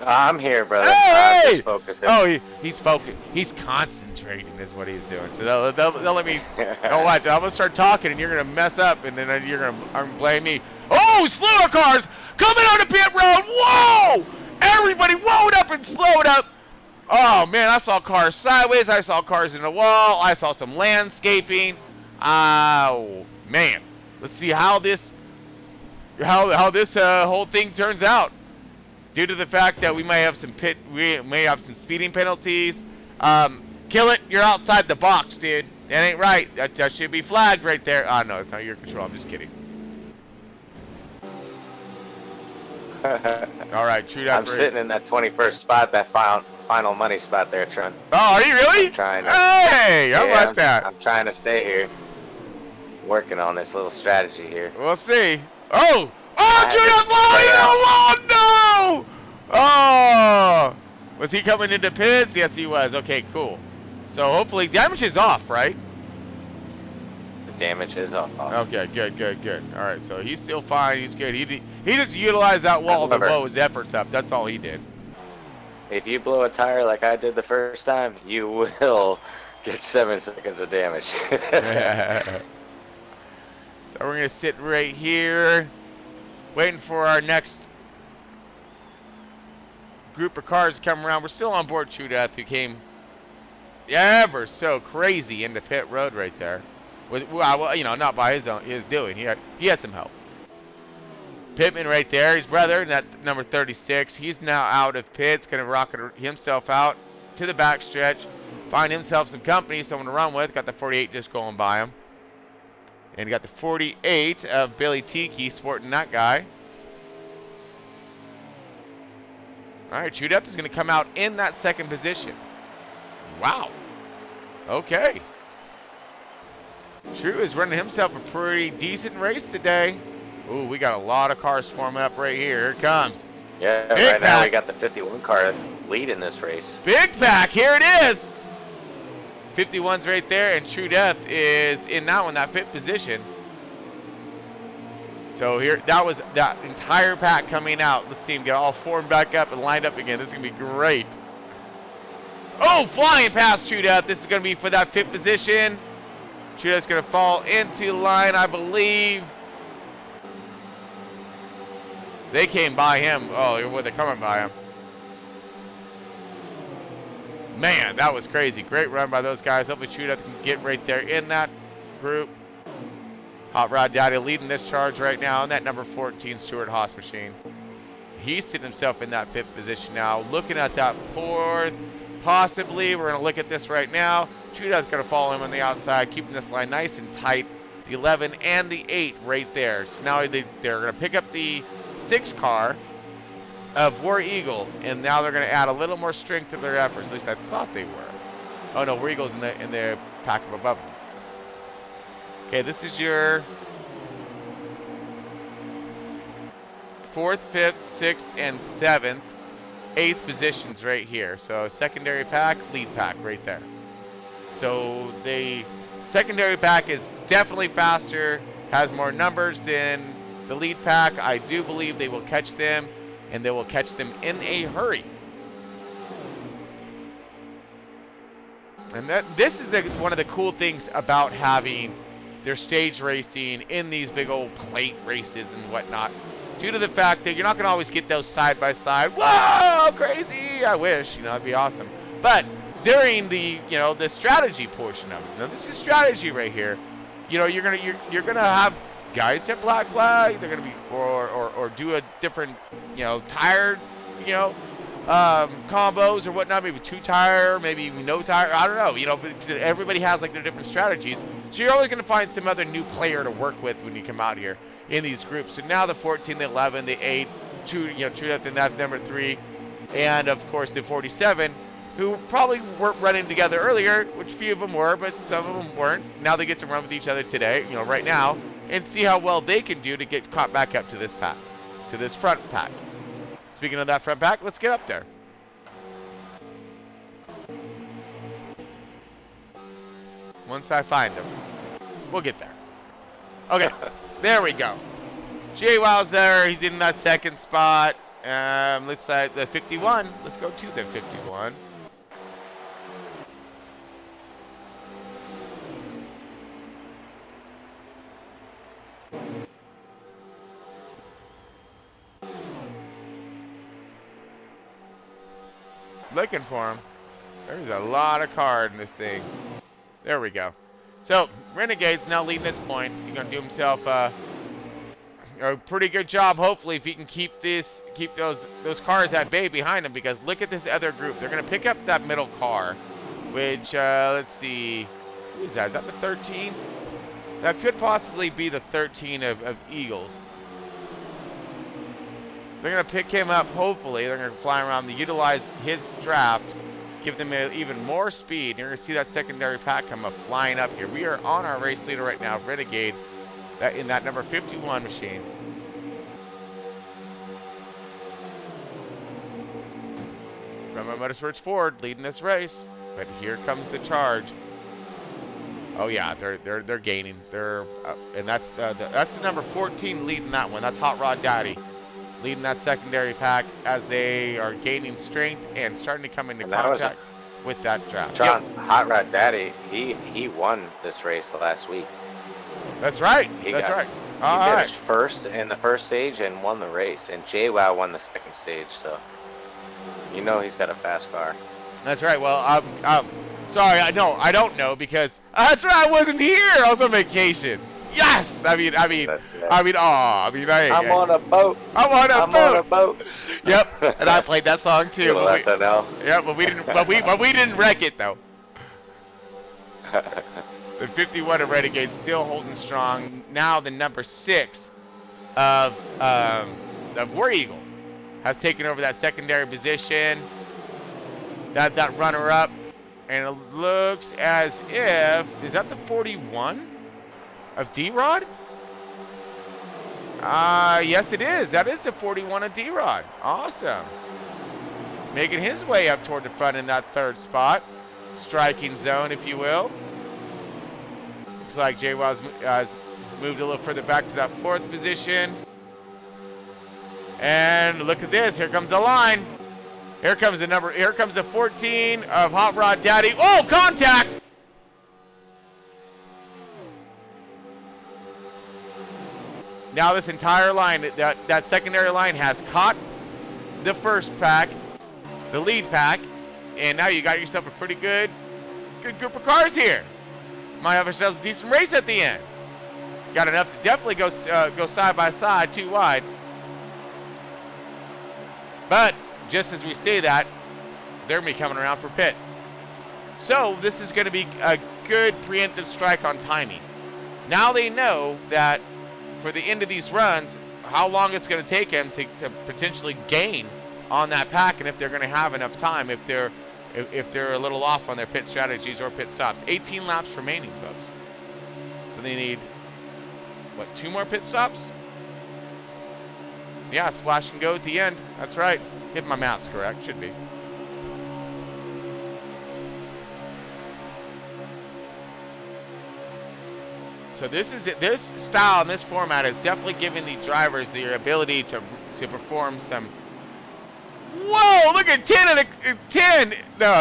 I'm here, brother. Hey! Focusing. Oh, he's focused. He's concentrating is what he's doing. So they'll let me. Oh, watch. I'm gonna start talking, and you're gonna mess up, and then you're gonna blame me. Oh, slower cars coming on the pit road. Whoa! Everybody whoa up and slowed up. Oh man, I saw cars sideways. I saw cars in the wall. I saw some landscaping. Oh man, let's see how this whole thing turns out. Due to the fact that we may have some speeding penalties, Kill it. You're outside the box, dude. That ain't right. That should be flagged right there. Oh, no, it's not your control. I'm just kidding. All right, true that. I'm sitting in that 21st spot, that final money spot there, Trent. Oh, are you really? I'm trying to, hey, how about that? I'm trying to stay here. Working on this little strategy here. We'll see. Oh! Oh, true that line! Oh, no! Oh! Was he coming into pits? Yes, he was. Okay, cool. So hopefully damage is off, right? The damage is off. Okay, good. All right, so he's still fine. He's good. He just utilized that wall to blow his efforts up. That's all he did. If you blow a tire like I did the first time, you will get 7 seconds of damage. So we're gonna sit right here, waiting for our next group of cars to come around. We're still on board True Death, who came ever so crazy into pit road right there. Well, you know, not by his doing. He had some help. Pittman right there, his brother, that number 36. He's now out of pits, gonna rocket himself out to the backstretch, find himself some company, someone to run with. Got the 48 just going by him. And got the 48 of Billy Tiki sporting that guy. All right, True Death is going to come out in that second position. Wow. Okay. True is running himself a pretty decent race today. Ooh, we got a lot of cars forming up right here. Here it comes. Yeah, Big right now we got the 51 car lead in this race. Big pack, here it is. 51's right there, and True Death is in now in that 5th position. So here, that was that entire pack coming out. Let's see him get all formed back up and lined up again. This is gonna be great. Oh, flying past True Death. This is gonna be for that 5th position. True Death's gonna fall into line, I believe. They came by him. Oh, well, they're coming by him. Man, that was crazy. Great run by those guys. Hopefully True Death can get right there in that group. Hot Rod Daddy leading this charge right now in that number 14 Stuart Haas machine. He's sitting himself in that 5th position now. Looking at that 4th, possibly. We're going to look at this right now. True Death's going to follow him on the outside, keeping this line nice and tight. The 11 and the 8 right there. So now they're going to pick up the 6 car of War Eagle, and now they're going to add a little more strength to their efforts. At least I thought they were. Oh no, War Eagle's in the pack of above them. Okay, this is your 4th, 5th, 6th, and 7th, 8th positions right here. So secondary pack, lead pack right there. So the secondary pack is definitely faster, has more numbers than the lead pack. I do believe they will catch them, and they will catch them in a hurry. And this is one of the cool things about having their stage racing in these big old plate races and whatnot, due to the fact that you're not going to always get those side by side. Whoa, crazy! I wish, that'd be awesome. But during the, the strategy portion of it, now this is strategy right here. You're gonna have guys hit black flag. They're gonna be or do a different, tire, combos or whatnot. Maybe 2 tire, maybe no tire. I don't know. Because everybody has like their different strategies. So you're always gonna find some other new player to work with when you come out here in these groups. So now the 14, the 11, the 8, True Death in that number 3, and of course the 47, who probably weren't running together earlier, which few of them were, but some of them weren't. Now they get to run with each other today, right now, and see how well they can do to get caught back up to this pack, to this front pack. Speaking of that front pack, let's get up there. Once I find them, we'll get there. Okay, there we go. Jay Wow's there. He's in that 2nd spot. Let's say the 51. Let's go to the 51. Looking for him. There's a lot of card in this thing. There we go. So Renegade's now leading this point. He's gonna do himself a pretty good job. Hopefully, if he can keep those cars at bay behind him. Because look at this other group. They're gonna pick up that middle car, which, let's see, who is that? Is that the 13? That could possibly be the 13 of Eagles. They're going to pick him up, hopefully. They're going to fly around to utilize his draft, give them even more speed. You're going to see that secondary pack come up flying up here. We are on our race leader right now, Renegade, in that number 51 machine. Brembo Motorsports Ford leading this race, but here comes the charge. Oh yeah, they're gaining. And that's the number 14 leading that one. That's Hot Rod Daddy leading that secondary pack as they are gaining strength and starting to come into contact with that draft. John, yep. Hot Rod Daddy, he won this race last week. That's right. That's right. He finished first in the first stage and won the race, and JWoww won the second stage. So you know he's got a fast car. That's right. Well, sorry, I don't know because that's right. I wasn't here. I was on vacation. Yes. I'm on a boat. I'm on a boat. Yep. And I played that song too. But we didn't wreck it though. The 51 of Renegade still holding strong. Now the number 6 of War Eagle has taken over that secondary position. That runner up, and it looks as if, is that the 41 of D-Rod? Yes it is. That is the 41 of D-Rod. Awesome. Making his way up toward the front in that third spot. Striking zone, if you will. Looks like JWoww has moved a little further back to that 4th position. And look at this. Here comes the line. Here comes the 14 of Hot Rod Daddy. Oh, contact! Now this entire line, that secondary line has caught the first pack, the lead pack, and now you got yourself a pretty good group of cars here. Might have ourselves a decent race at the end. Got enough to definitely go side by side, 2 wide. But just as we say that, they're going to be coming around for pits. So this is going to be a good preemptive strike on timing. Now they know that for the end of these runs, how long it's going to take them to potentially gain on that pack, and if they're going to have enough time, if they're a little off on their pit strategies or pit stops. 18 laps remaining, folks. So they need, what, 2 more pit stops? Yeah, splash and go at the end. That's right. If my math's correct, should be. So this is it. This style and this format is definitely giving the drivers the ability to perform some. Whoa! Look at 10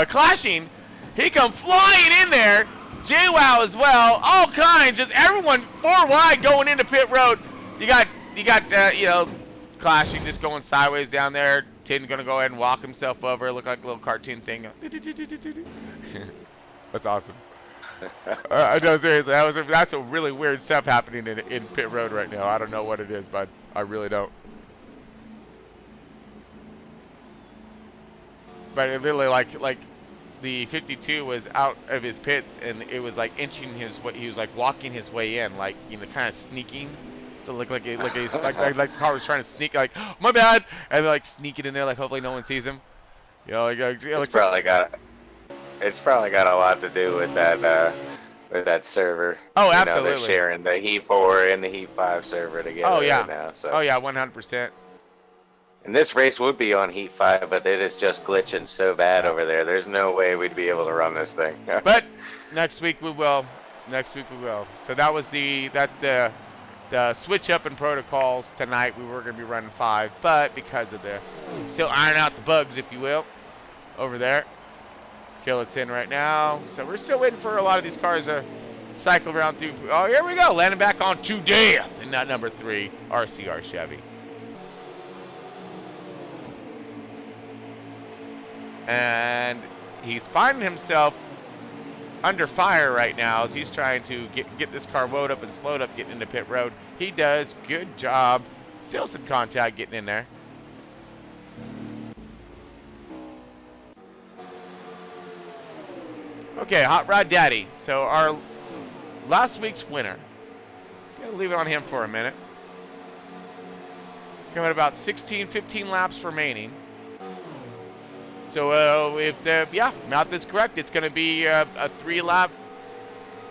clashing. He come flying in there. JWoww as well. All kinds. Just everyone 4 wide going into pit road. You got clashing just going sideways down there. Tin gonna go ahead and walk himself over. Look like a little cartoon thing. That's awesome. No, seriously, that's a really weird stuff happening in pit road right now. I don't know what it is, but I really don't. But it literally like the 52 was out of his pits, and it was like inching his way. He was like walking his way in, like, you know, kind of sneaking. To look like the car was trying to sneak, like, oh, my bad, and like sneaking in there, like hopefully no one sees him. You know, it's probably got a lot to do with that server. Oh, absolutely. They're sharing the Heat 4 and the Heat 5 server together. Oh yeah. Right now, so. Oh yeah, 100%. And this race would be on Heat 5, but it is just glitching so bad over there. There's no way we'd be able to run this thing. But next week we will. Next week we will. So that's the switch up in protocols tonight. We were going to be running 5, but because of still iron out the bugs, if you will, over there. Kill it's in right now. So we're still waiting for a lot of these cars to cycle around through. Oh, here we go. Landing back on to death in that number 3 RCR Chevy. And he's finding himself under fire right now as he's trying to get this car woed up and slowed up getting into pit road. He does. Good job. Still some contact getting in there. Okay, Hot Rod Daddy. So our last week's winner. Gonna leave it on him for a minute. Coming about 16, 15 laps remaining. So if the math is correct, it's gonna be a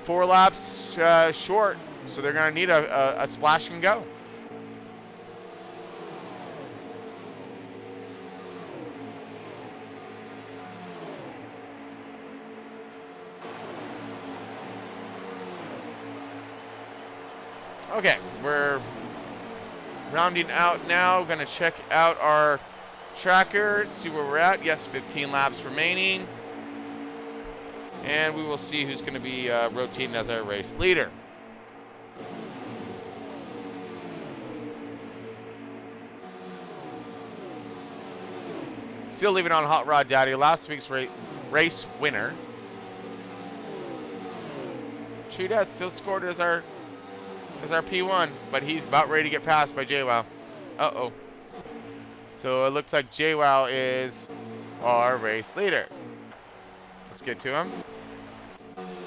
4 laps short. So they're gonna need a splash and go. Okay, we're rounding out now. Gonna check out our tracker, see where we're at. Yes, 15 laps remaining. And we will see who's gonna be rotating as our race leader. Still leaving on Hot Rod Daddy, last week's race winner. True Death still scored as our P1, but he's about ready to get passed by JWoww. Uh-oh. So it looks like JWoww is our race leader. Let's get to him.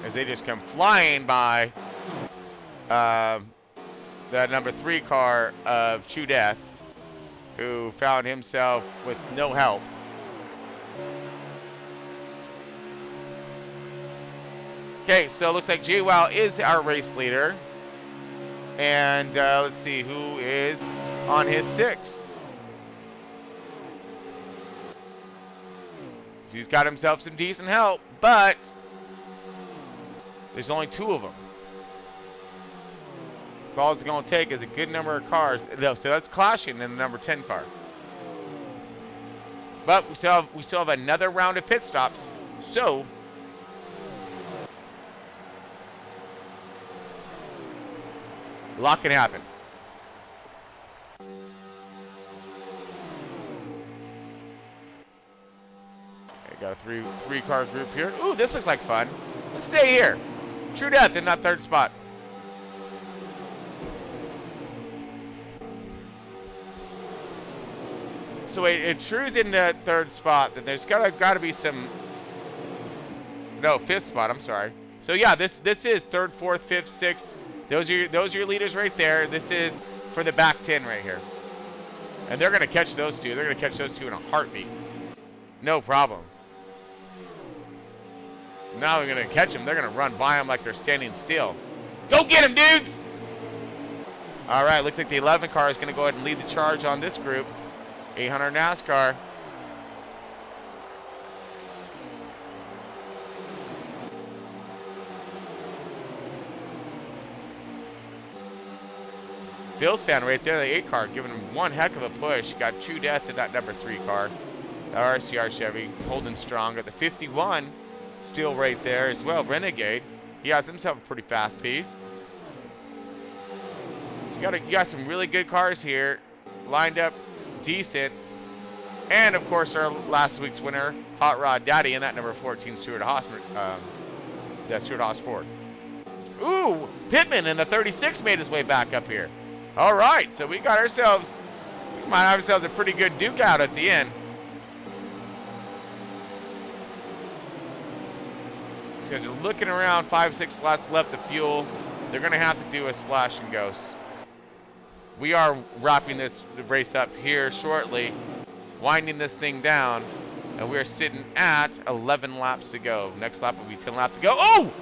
As they just come flying by the number 3 car of True Death, who found himself with no help. Okay, so it looks like JWoww is our race leader. And let's see who is on his 6. He's got himself some decent help, but there's only 2 of them. So all it's going to take is a good number of cars. So that's clashing in the number 10 car. But we still have another round of pit stops. So a lot can happen. Okay, got a three car group here. Ooh, this looks like fun. Let's stay here. True Death in that 3rd spot. So wait, if True's in the 3rd spot, then there's gotta be some. No, 5th spot. I'm sorry. So yeah, this is 3rd, 4th, 5th, 6th. Those are your leaders right there. This is for the back 10 right here. And they're going to catch those 2. They're going to catch those 2 in a heartbeat. No problem. Now they're going to catch them. They're going to run by them like they're standing still. Go get them, dudes! All right, looks like the 11 car is going to go ahead and lead the charge on this group. 800 NASCAR. Bill's fan right there, the 8 car, giving him one heck of a push. Got True Death in that number 3 car. The RCR Chevy holding strong. Got the 51 still right there as well. Renegade. He has himself a pretty fast piece. So you got some really good cars here. Lined up decent. And of course our last week's winner, Hot Rod Daddy, in that number 14 Stuart Haas. Stuart Haas Ford. Ooh, Pittman in the 36 made his way back up here. All right, so we might have ourselves a pretty good duke out at the end. So they're looking around, 5-6 slots left of fuel. They're going to have to do a splash and go. We are wrapping this race up here shortly, winding this thing down, and we are sitting at 11 laps to go. Next lap will be 10 laps to go. Oh!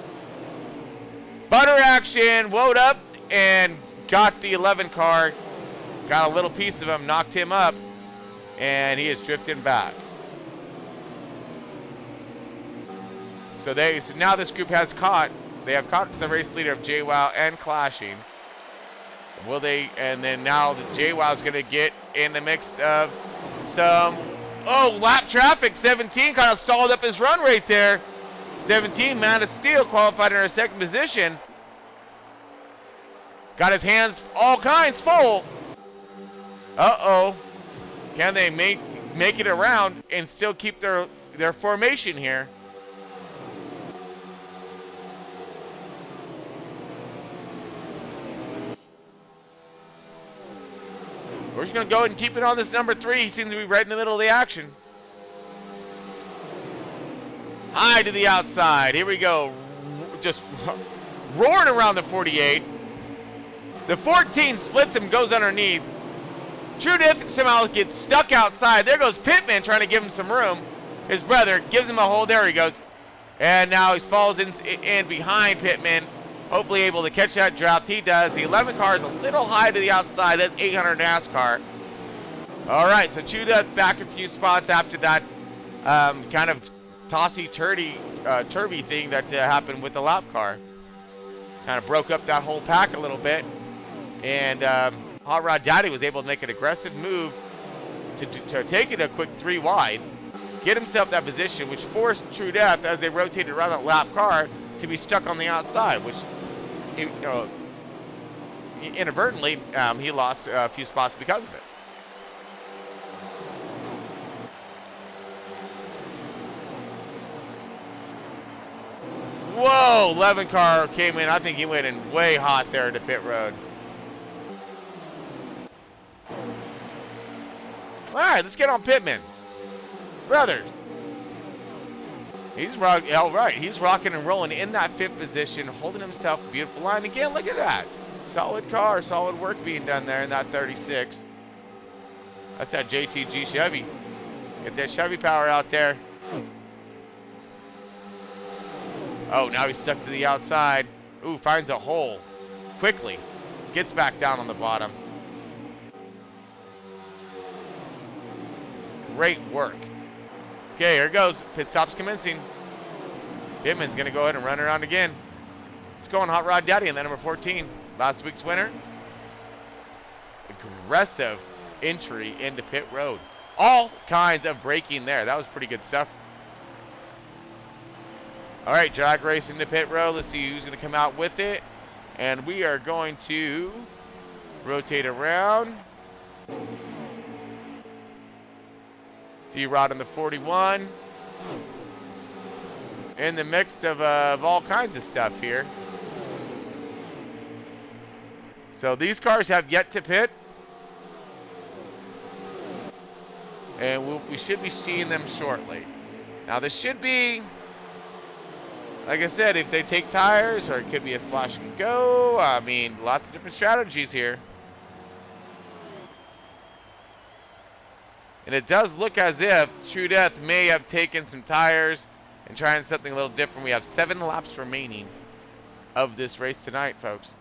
Butter action, woed up, and got the 11 car, got a little piece of him, knocked him up, and he is drifting back. So now this group has caught the race leader of JWoww and clashing. Will they? And then now the JWoww's going to get in the mix of some lap traffic. 17 kind of stalled up his run right there. 17, Man of Steel, qualified in our 2nd position. Got his hands all kinds full. Uh-oh. Can they make it around and still keep their formation here? We're just going to go ahead and keep it on this number 3. He seems to be right in the middle of the action. High to the outside. Here we go. Just roaring around the 48. The 14 splits him, goes underneath. True Death somehow gets stuck outside. There goes Pittman trying to give him some room. His brother gives him a hold. There he goes. And now he falls in behind Pittman. Hopefully able to catch that draft. He does. The 11 car is a little high to the outside. That's 800 NASCAR. All right, so True Death back a few spots after that kind of tossy-turvy thing that happened with the lap car. Kind of broke up that whole pack a little bit. And Hot Rod Daddy was able to make an aggressive move to take it a quick 3 wide, get himself that position, which forced True Death, as they rotated around that lap car, to be stuck on the outside, which, inadvertently, he lost a few spots because of it. Whoa, 11 car came in. I think he went in way hot there to pit road. All right, let's get on Pittman. Brother. He's rocking and rolling in that 5th position, holding himself a beautiful line. Again, look at that. Solid car, solid work being done there in that 36. That's that JTG Chevy. Get that Chevy power out there. Oh, now he's stuck to the outside. Ooh, finds a hole quickly. Gets back down on the bottom. Great work. Okay, here goes. Pit stop's commencing. Pittman's going to go ahead and run around again. Let's go on Hot Rod Daddy in that number 14. Last week's winner. Aggressive entry into pit road. All kinds of braking there. That was pretty good stuff. All right, drag race into pit road. Let's see who's going to come out with it. And we are going to rotate around. D-Rod in the 41. In the mix of all kinds of stuff here. So these cars have yet to pit. And we should be seeing them shortly. Now this should be, like I said, if they take tires, or it could be a splash and go. I mean, lots of different strategies here. And it does look as if True Death may have taken some tires and trying something a little different. We have 7 laps remaining of this race tonight, folks.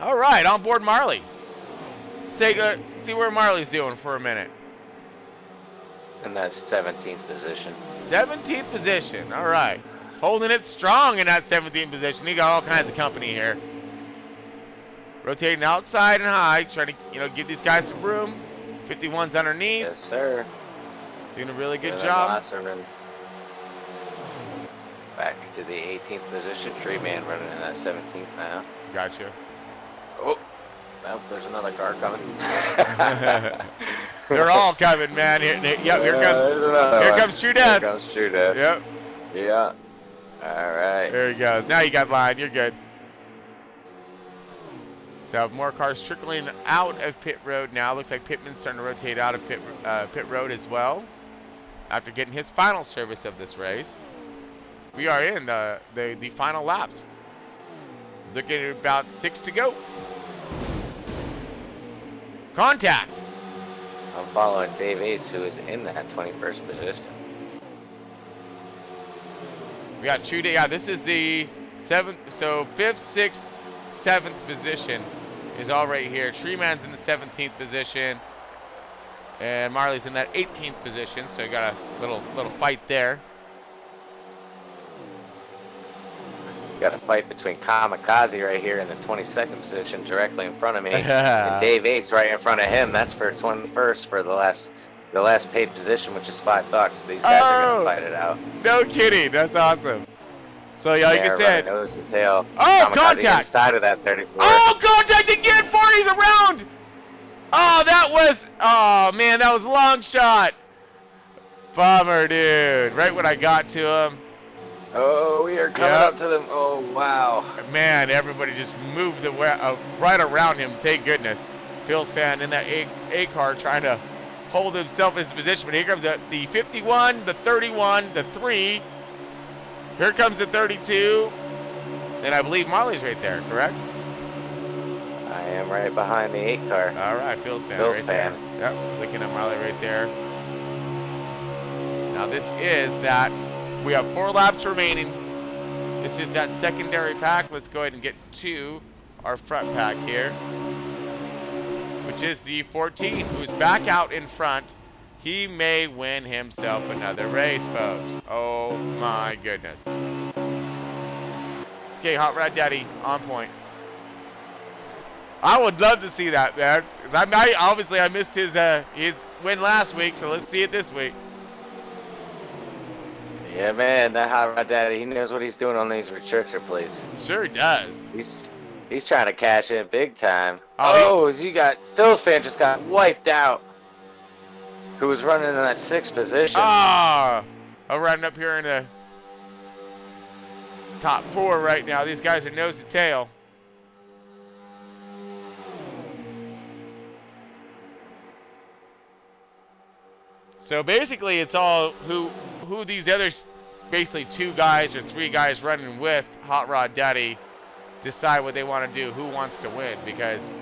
All right, on board Marley. Let's take see where Marley's doing for a minute. And that's 17th position. 17th position, all right. Holding it strong in that 17th position. He got all kinds of company here. Rotating outside and high, trying to, give these guys some room. 51's underneath. Yes, sir. Doing a really good job. Back to the 18th position. Tree Man running in that 17th now. Gotcha. Oh, well, there's another car coming. They're all coming, man. Here comes True Death. Here comes True Death. Yep. Yeah. All right. There he goes. Now you got line. You're good. So more cars trickling out of pit road now. Looks like Pittman's starting to rotate out of pit road as well, after getting his final service of this race. We are in the final laps. Looking at about 6 to go. Contact. I'm following Dave Ace, who is in that 21st position. We got True Day. Yeah, this is the 7th. So 5th, 6th, 7th position is all right here. Tree Man's in the 17th position, and Marley's in that 18th position. So you got a little fight there. Got a fight between Kamikaze right here in the 22nd position, directly in front of me, and Dave Ace right in front of him. That's for 21st for the last paid position, which is $5. These guys are gonna fight it out. No kidding, that's awesome. So yeah, like I said, nose and tail. Oh, Kamikaze contact! inside of that 34. Oh, contact again! 40's around. Oh man, that was a long shot. Bummer, dude. Right when I got to him. Oh, we are coming up to them. Oh, wow. Man, everybody just moved right around him. Thank goodness. Phil's fan in that A car trying to hold himself in his position. But here comes the 51, the 31, the 3. Here comes the 32. And I believe Marley's right there, correct? I am right behind the 8 car. All right, Phil's fan Phil's right fan. there. Yep, looking at Marley right there. Now this is that we have 4 laps remaining. This is that secondary pack. Let's go ahead and get to our front pack here, which is the 14, who's back out in front. He may win himself another race, folks. Oh my goodness. Okay, Hot Rod Daddy on point. I would love to see that, man. Because obviously I missed his win last week, so let's see it this week. Yeah, man, that Hot Rod Daddy, he knows what he's doing on these restrictor plates. Sure does. He's trying to cash in big time. Oh, You got Phil's fan just got wiped out. Who was running in that 6th position? I'm running up here in the top 4 right now. These guys are nose to tail. So basically, it's all who these other basically 2 guys or 3 guys running with Hot Rod Daddy decide what they want to do, who wants to win, because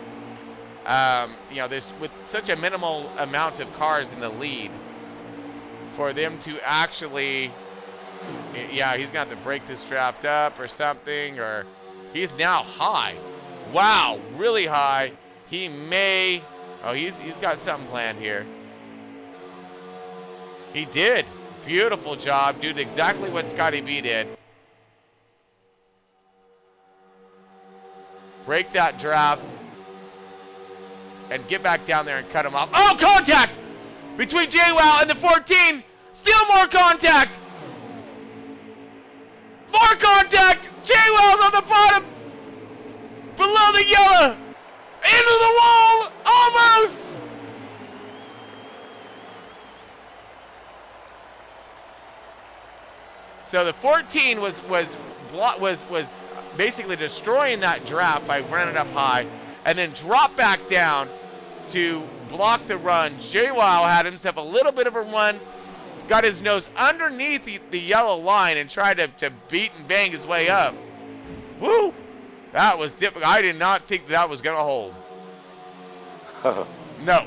you know, there's with such a minimal amount of cars in the lead for them to actually, yeah, he's gonna have to break this draft up or something, or he's now high. Wow, really high. He may, he's got something planned here. He did. Beautiful job. Did exactly what Scotty B did. Break that draft. And get back down there and cut him off. Oh, contact! Between JWoww and the 14. Still more contact. More contact! JWoww's on the bottom. Below the yellow. Into the wall. Almost. So the 14 was basically destroying that draft by running up high, and then dropped back down to block the run. JWoww had himself a little bit of a run, got his nose underneath the yellow line and tried to beat and bang his way up. Woo! That was difficult. I did not think that was going to hold. No.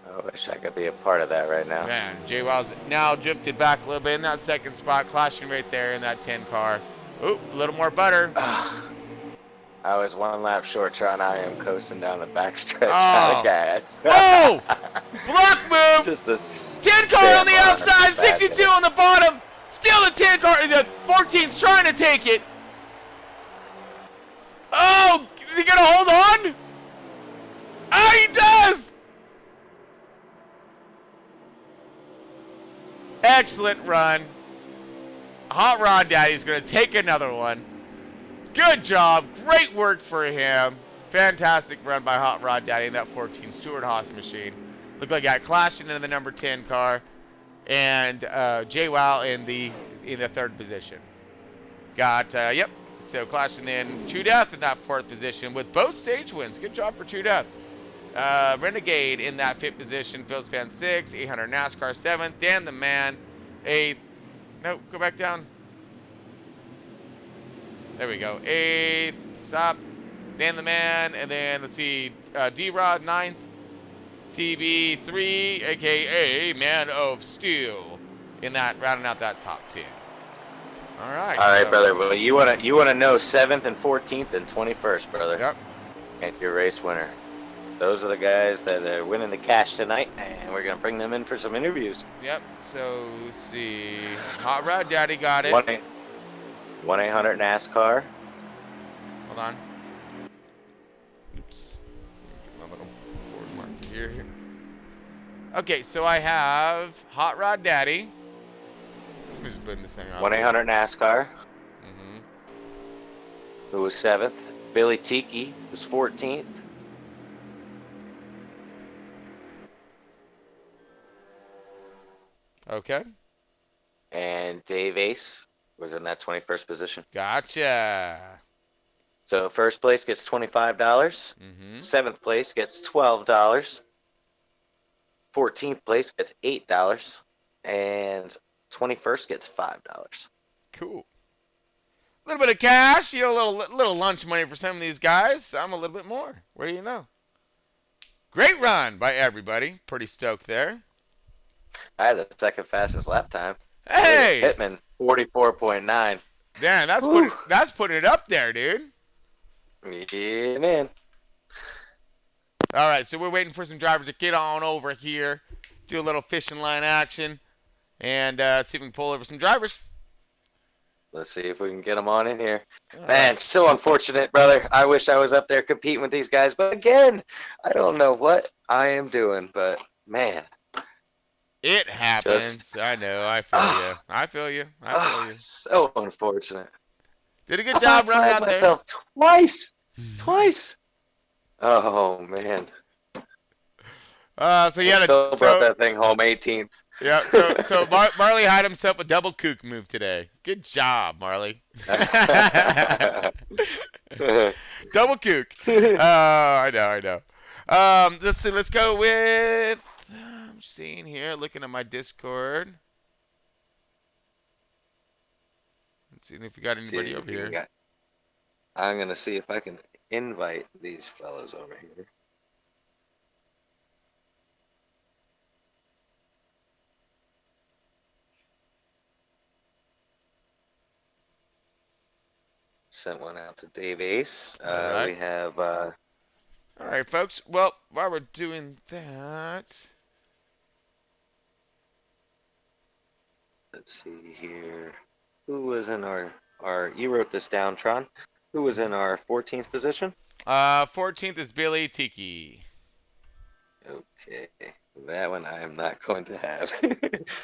I wish I could be a part of that right now. Man, JWoww's now drifted back a little bit in that 2nd spot, clashing right there in that 10 car. Oop, a little more butter. I was 1 lap short, trying. I am coasting down the backstretch out of gas. Whoa! Block move! Just a 10 car on the outside, 62 on the bottom. Still the 10 car, the 14's trying to take it. Oh, is he gonna hold on? Oh, he does! Excellent run. Hot Rod Daddy's gonna take another one. Good job. Great work for him. Fantastic run by Hot Rod Daddy in that 14 Stewart Haas machine. Looked like I clashed into the number 10 car, and JWoww in the 3rd position. Got yep. So clashing in True Death in that 4th position with both stage wins. Good job for True Death. Renegade in that 5th position. Phil's fan 6. 800 Nascar 7th. Dan the Man 8th. No, go back down. There we go. 8th. Stop. Dan the Man. And then let's see. D-Rod 9th. TB 3, aka Man of Steel, in that rounding out that top 2. All right. All right, brother. Well, you wanna know 7th and 14th and 21st, brother. Yep. And your race winner. Those are the guys that are winning the cash tonight, and we're gonna bring them in for some interviews. Yep. So let's see. Hot Rod Daddy got it. 1-800 NASCAR. Hold on. Oops. Get my little board marker here. Okay, so I have Hot Rod Daddy. Who's been this thing on? 1-800 NASCAR. Mm-hmm. Who was 7th? Billy Tiki was 14th. Okay. And Dave Ace was in that 21st position. Gotcha. So 1st place gets $25. Mm-hmm. 7th place gets $12. 14th place gets $8, and 21st gets $5. Cool. A little bit of cash, you know, a little lunch money for some of these guys. I'm a little bit more. What do you know? Great run by everybody. Pretty stoked there. I had the second fastest lap time. Hey! Pittman, 44.9. Damn, that's putting it up there, dude. Yeah, man. All right, so we're waiting for some drivers to get on over here, do a little fishing line action, and see if we can pull over some drivers. Let's see if we can get them on in here. All Man, right. so unfortunate, brother. I wish I was up there competing with these guys, but again, I don't know what I am doing, but man. It happens. I know. I feel you. I feel you. I feel you. So unfortunate. Did a good job running out there. myself twice. Twice. Oh, man. So yeah, Still brought that thing home 18th. Yeah, so Marley had himself a double kook move today. Good job, Marley. Double kook. I know. Let's see. Let's go with. I'm seeing here, looking at my Discord. Let's see if we got anybody over here. I'm gonna see if I can invite these fellas over here. Sent one out to Dave Ace. Right. We have. All right, folks. Well, while we're doing that, let's see here. Who was in our? You wrote this down, Tron. Who was in our 14th position? 14th is Billy Tiki. Okay, that one I am not going to have.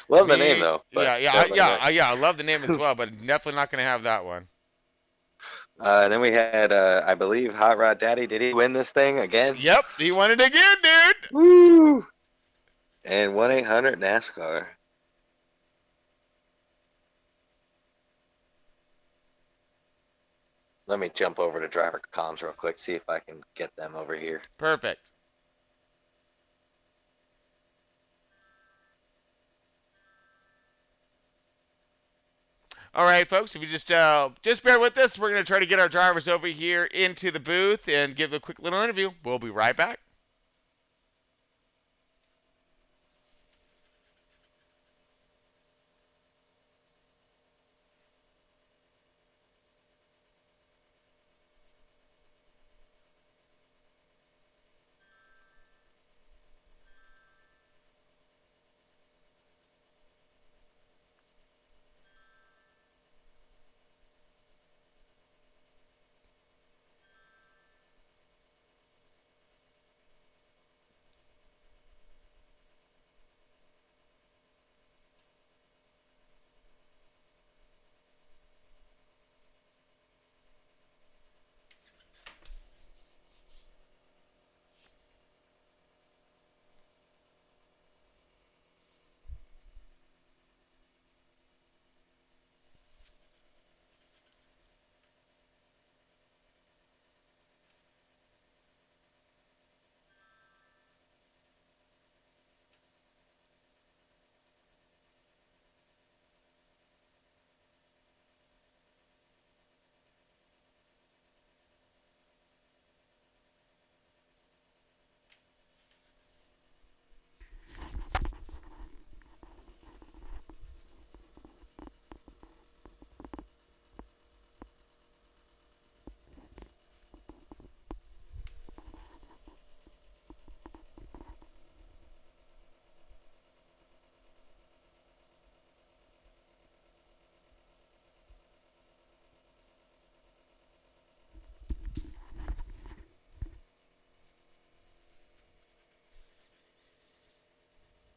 Love the name though. Yeah. I love the name as well, but definitely not going to have that one. Then we had, I believe, Hot Rod Daddy. Did he win this thing again? Yep, he won it again, dude. Woo! And 1-800-NASCAR. Let me jump over to driver comms real quick, see if I can get them over here. Perfect. All right, folks, if you just bear with us, we're going to try to get our drivers over here into the booth and give a quick little interview. We'll be right back.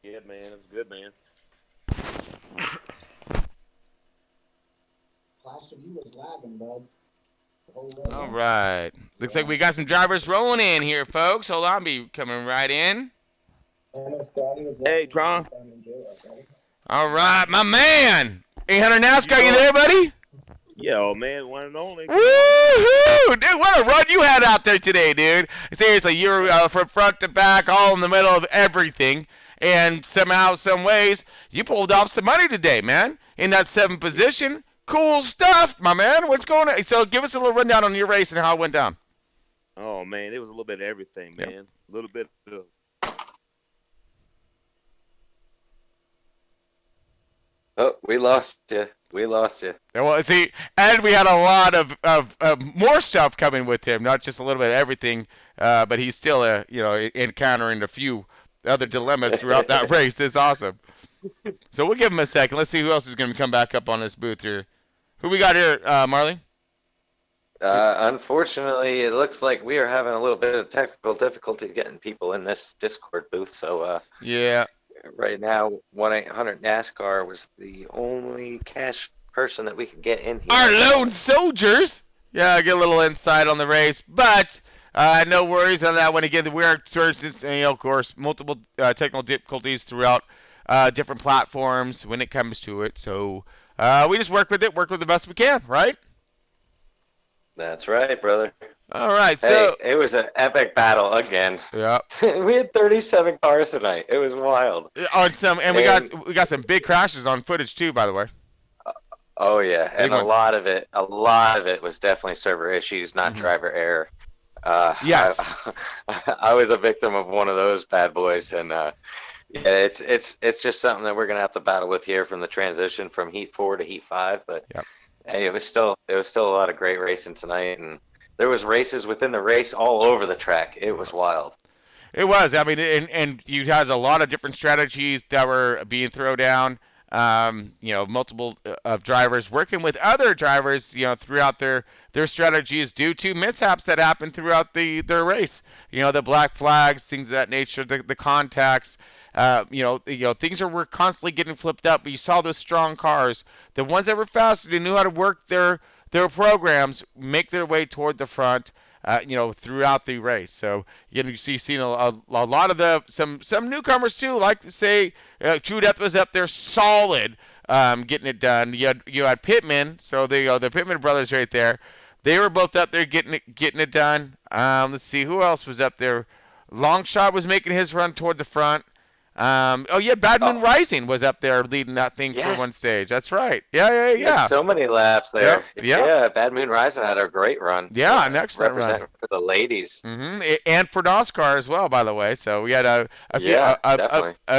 Yeah, man, it was good, man. Flash of you was lagging, bud. All right. Looks like we got some drivers rolling in here, folks. Hold on, be coming right in. Hey, Tron. All right, my man. 800 NASCAR, you there, buddy? Yo, man, one and only. Woohoo! Dude, what a run you had out there today, dude. Seriously, you were from front to back, all in the middle of everything. and somehow, some ways, you pulled off some money today, man. In that 7th position, cool stuff, my man. What's going on? So give us a little rundown on your race and how it went down. Oh man, it was a little bit of everything, man. Yep. A little bit of. Oh, we lost you. We lost you. Well, see, and we had a lot of more stuff coming with him, not just a little bit of everything, but he's still, encountering a few other dilemmas throughout that race. It's awesome. So we'll give him a second. Let's see who else is going to come back up on this booth here. Who we got here, Marley? Unfortunately, it looks like we are having a little bit of technical difficulty getting people in this Discord booth. So Yeah. right now, 1-800-NASCAR was the only cash person that we could get in here. Our lone soldiers. Yeah, get a little insight on the race, but no worries on that one. Again, we are experiencing, of course, multiple technical difficulties throughout different platforms when it comes to it. So we just work with the best we can, right? That's right, brother. All right, Hey, so it was an epic battle again. yeah. We had 37 cars tonight. It was wild. We got some big crashes on footage too, by the way. Oh yeah, Big and ones. a lot of it was definitely server issues, not driver error. Yes. I was a victim of one of those bad boys, and yeah, it's just something that we're gonna have to battle with here from the transition from Heat 4 to Heat 5. But Yep. hey, it was still a lot of great racing tonight, and there was races within the race all over the track. It was wild. It was. I mean, and you had a lot of different strategies that were being thrown down. Multiple of drivers working with other drivers, throughout their strategies due to mishaps that happened throughout their race. The black flags, things of that nature, the contacts. Things were constantly getting flipped up. But you saw those strong cars, the ones that were faster, they knew how to work their programs, make their way toward the front. Throughout the race. So you seen a lot of some newcomers too. Like to say, True Death was up there, solid, getting it done. You had Pittman, so the Pittman brothers right there. They were both up there getting it done. Let's see who else was up there. Longshot was making his run toward the front. Badman Rising was up there leading that thing for one stage. That's right. Yeah. So many laps there. Yep. Yeah, Bad Moon Rising had a great run. Yeah, an excellent run. Representing for the ladies. And for NASCAR as well, by the way. So we had a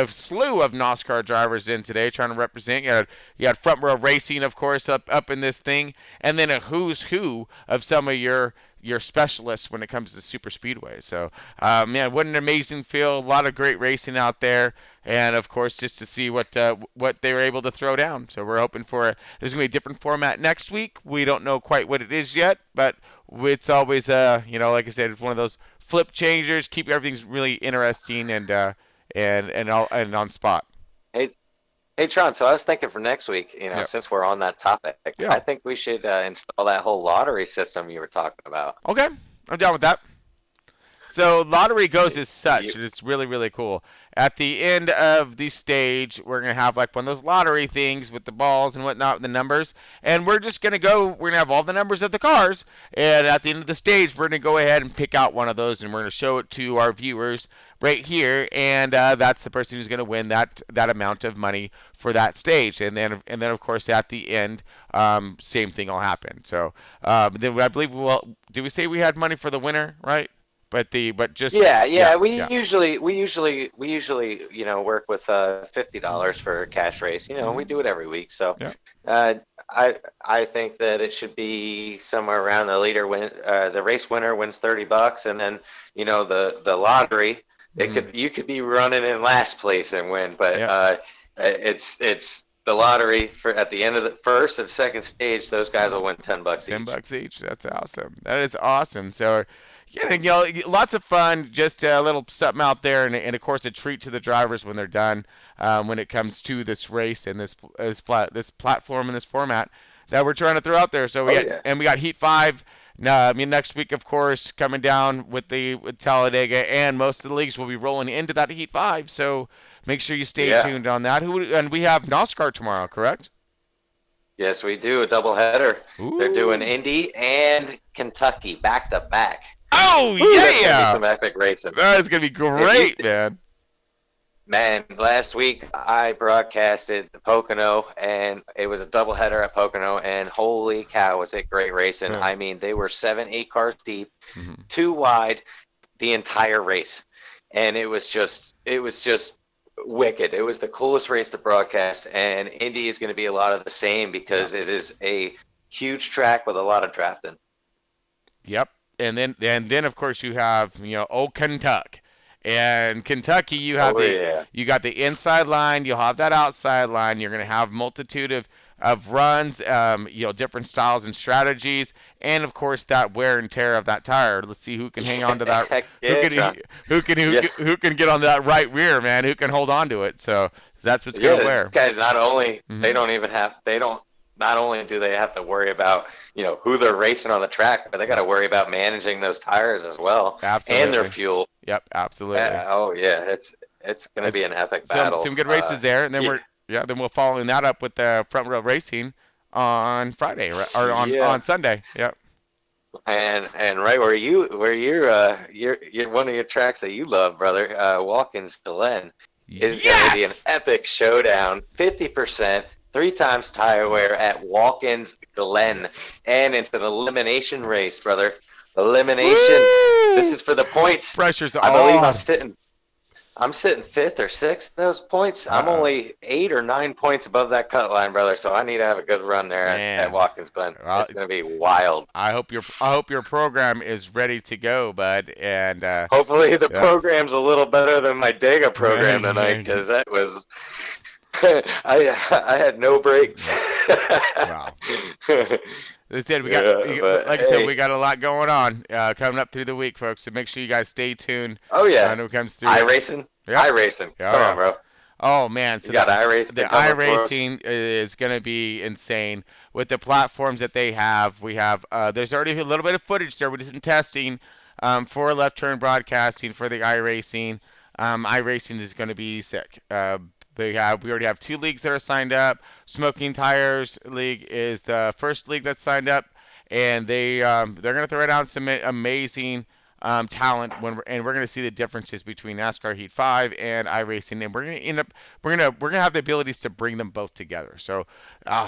slew of NASCAR drivers in today trying to represent. You had Front Row Racing, of course, up in this thing, and then a who's who of some of your specialists when it comes to Superspeedway. So, what an amazing feel. A lot of great racing out there. And, of course, just to see what they were able to throw down. So we're hoping for there's going to be a different format next week. We don't know quite what it is yet, but it's always, like I said, it's one of those flip changers, keep everything really interesting and on spot. Hey, Tron, so I was thinking for next week, since we're on that topic, Yeah. I think we should install that whole lottery system you were talking about. Okay, I'm down with that. So lottery goes as such, and it's really, really cool. At the end of the stage, we're going to have like one of those lottery things with the balls and whatnot, the numbers, and we're just going to have all the numbers of the cars, and at the end of the stage, we're going to go ahead and pick out one of those, and we're going to show it to our viewers right here, and that's the person who's going to win that amount of money for that stage, and then of course at the end, same thing will happen. So then I believe do we say we had money for the winner, right? We usually work with $50 for a cash race. We do it every week. So I think that it should be somewhere around the race winner wins $30, and then the lottery you could be running in last place and win, but it's the lottery for at the end of the first and second stage. Those guys will win $10 each. $10 each. That's awesome. That is awesome. So. Yeah, lots of fun, just a little something out there, and of course a treat to the drivers when they're done. When it comes to this race and this platform and this format that we're trying to throw out there. So we got Heat 5. Next week, of course, coming down with Talladega, and most of the leagues will be rolling into that Heat 5. So make sure you stay tuned on that. And we have NASCAR tomorrow, correct? Yes, we do a doubleheader. They're doing Indy and Kentucky back to back. Oh, yeah! Some epic racing. That is going to be great, man. Man, last week I broadcasted the Pocono, and it was a doubleheader at Pocono, and holy cow, was it great racing. Yeah. I mean, they were 7, 8 cars deep, Mhm. 2 wide the entire race. And it was just wicked. It was the coolest race to broadcast, and Indy is going to be a lot of the same because it is a huge track with a lot of drafting. Yep. And then of course you have, old Kentucky. And Kentucky, you have you got the inside line, you'll have that outside line, you're going to have multitude of runs, different styles and strategies, and of course that wear and tear of that tire. Let's see who can hang on to that. Who can get on that right rear, man? Who can hold on to it? So that's what's going to wear. Guys, not only not only do they have to worry about who they're racing on the track, but they got to worry about managing those tires as well. Absolutely. And their fuel. Yep, absolutely. It's going to be an epic battle. Some good races there, and then we're following that up with the front row racing on Friday or on Sunday. Yep. And right where you're one of your tracks that you love, brother, Watkins Glen is going to be an epic showdown. 50%. 3 times tire wear at Watkins Glen, and it's an elimination race, brother. Elimination. Woo! This is for the points. Pressure's on. I believe I'm sitting 5th or 6th in those points. I'm only 8 or 9 points above that cut line, brother. So I need to have a good run there at Watkins Glen. It's gonna be wild. I hope your program is ready to go, bud. And hopefully the program's a little better than my Dega program tonight, because that was. I had no brakes. Wow. They said we got a lot going on coming up through the week, folks. So make sure you guys stay tuned. Oh yeah. When it comes to iRacing. Yep. iRacing. Come on, bro. Oh man, so you got iRacing. The iRacing is going to be insane with the platforms that they have. We have there's already a little bit of footage there. We did some testing for left turn broadcasting for the iRacing. iRacing is going to be sick. We already have 2 leagues that are signed up. Smoking Tires League is the first league that's signed up, and they're going to throw down some amazing talent and we're going to see the differences between NASCAR Heat 5 and iRacing, and we're going to have the abilities to bring them both together. So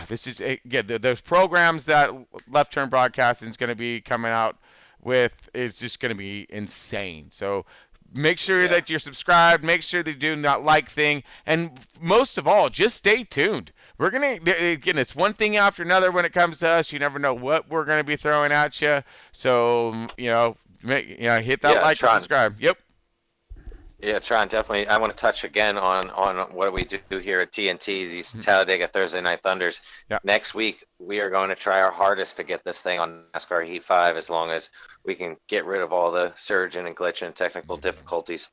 this is those programs that Left Turn Broadcasting is going to be coming out with is just going to be insane. So make sure that you're subscribed. Make sure that you do not like thing. And most of all, just stay tuned. We're going to, again, it's one thing after another when it comes to us. You never know what we're going to be throwing at you. So, hit that like and subscribe. Yep. Yeah, Tron, definitely. I want to touch again on what we do here at TNT, these Talladega Thursday Night Thunders. Yep. Next week, we are going to try our hardest to get this thing on NASCAR Heat 5 as long as we can get rid of all the surging and glitching and technical difficulties,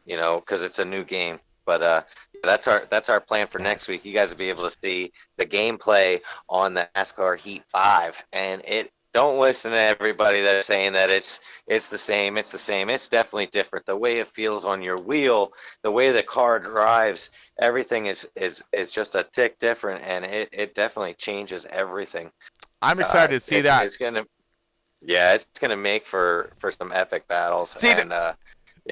because it's a new game. But that's our plan for next week. You guys will be able to see the gameplay on the NASCAR Heat 5, and don't listen to everybody that's saying that it's the same. It's the same. It's definitely different. The way it feels on your wheel, the way the car drives, everything is just a tick different, and it definitely changes everything. I'm excited to see that. It's gonna make for some epic battles.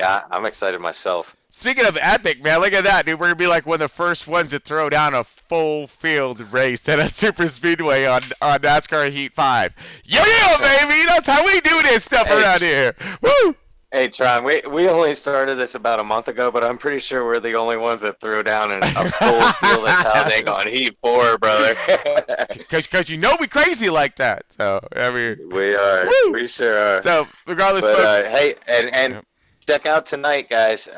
I'm excited myself. Speaking of epic, man, look at that, dude. We're going to be like one of the first ones to throw down a full field race at a Superspeedway on NASCAR Heat 5. Yo, baby! That's how we do this stuff around here. Woo! Hey, Tron, we only started this about a month ago, but I'm pretty sure we're the only ones that threw down a full field at Talladega on Heat 4, brother. Because we crazy like that. So, I mean. We are. Woo! We sure are. So, regardless, folks. Hey, and check out tonight, guys.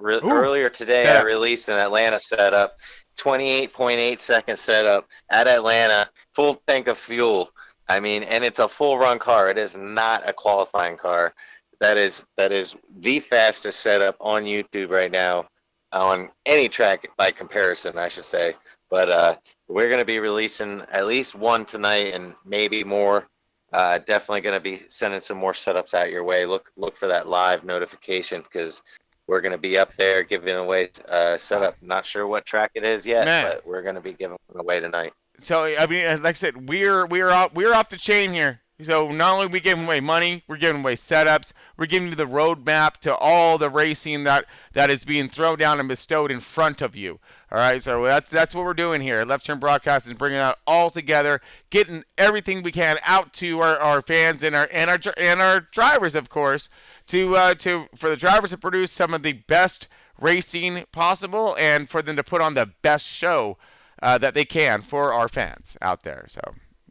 Earlier today, I released an Atlanta setup, 28.8 second setup at Atlanta, full tank of fuel. I mean, and it's a full run car. It is not a qualifying car. That is the fastest setup on YouTube right now, on any track by comparison, I should say. But we're going to be releasing at least one tonight and maybe more. Definitely going to be sending some more setups out your way. Look for that live notification, because we're going to be up there giving away setup. Not sure what track it is yet, but we're going to be giving one away tonight. So I mean, like I said, we're off the chain here. So not only are we giving away money, we're giving away setups. We're giving you the roadmap to all the racing that is being thrown down and bestowed in front of you. All right, so that's what we're doing here. Left Turn Broadcast is bringing it all together, getting everything we can out to our fans and our drivers, of course, for the drivers to produce some of the best racing possible and for them to put on the best show that they can for our fans out there. So,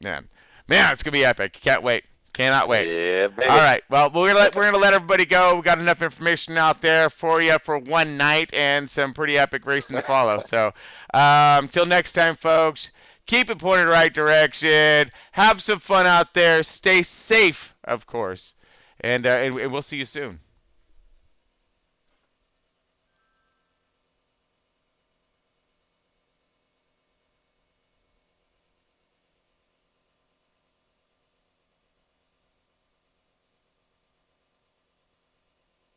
man, it's gonna be epic. Can't wait. Cannot wait. Yeah, baby. All right. Well, we're gonna let everybody go. We got enough information out there for you for one night and some pretty epic racing to follow. So, until next time, folks, keep it pointed the right direction. Have some fun out there. Stay safe, of course, and we'll see you soon.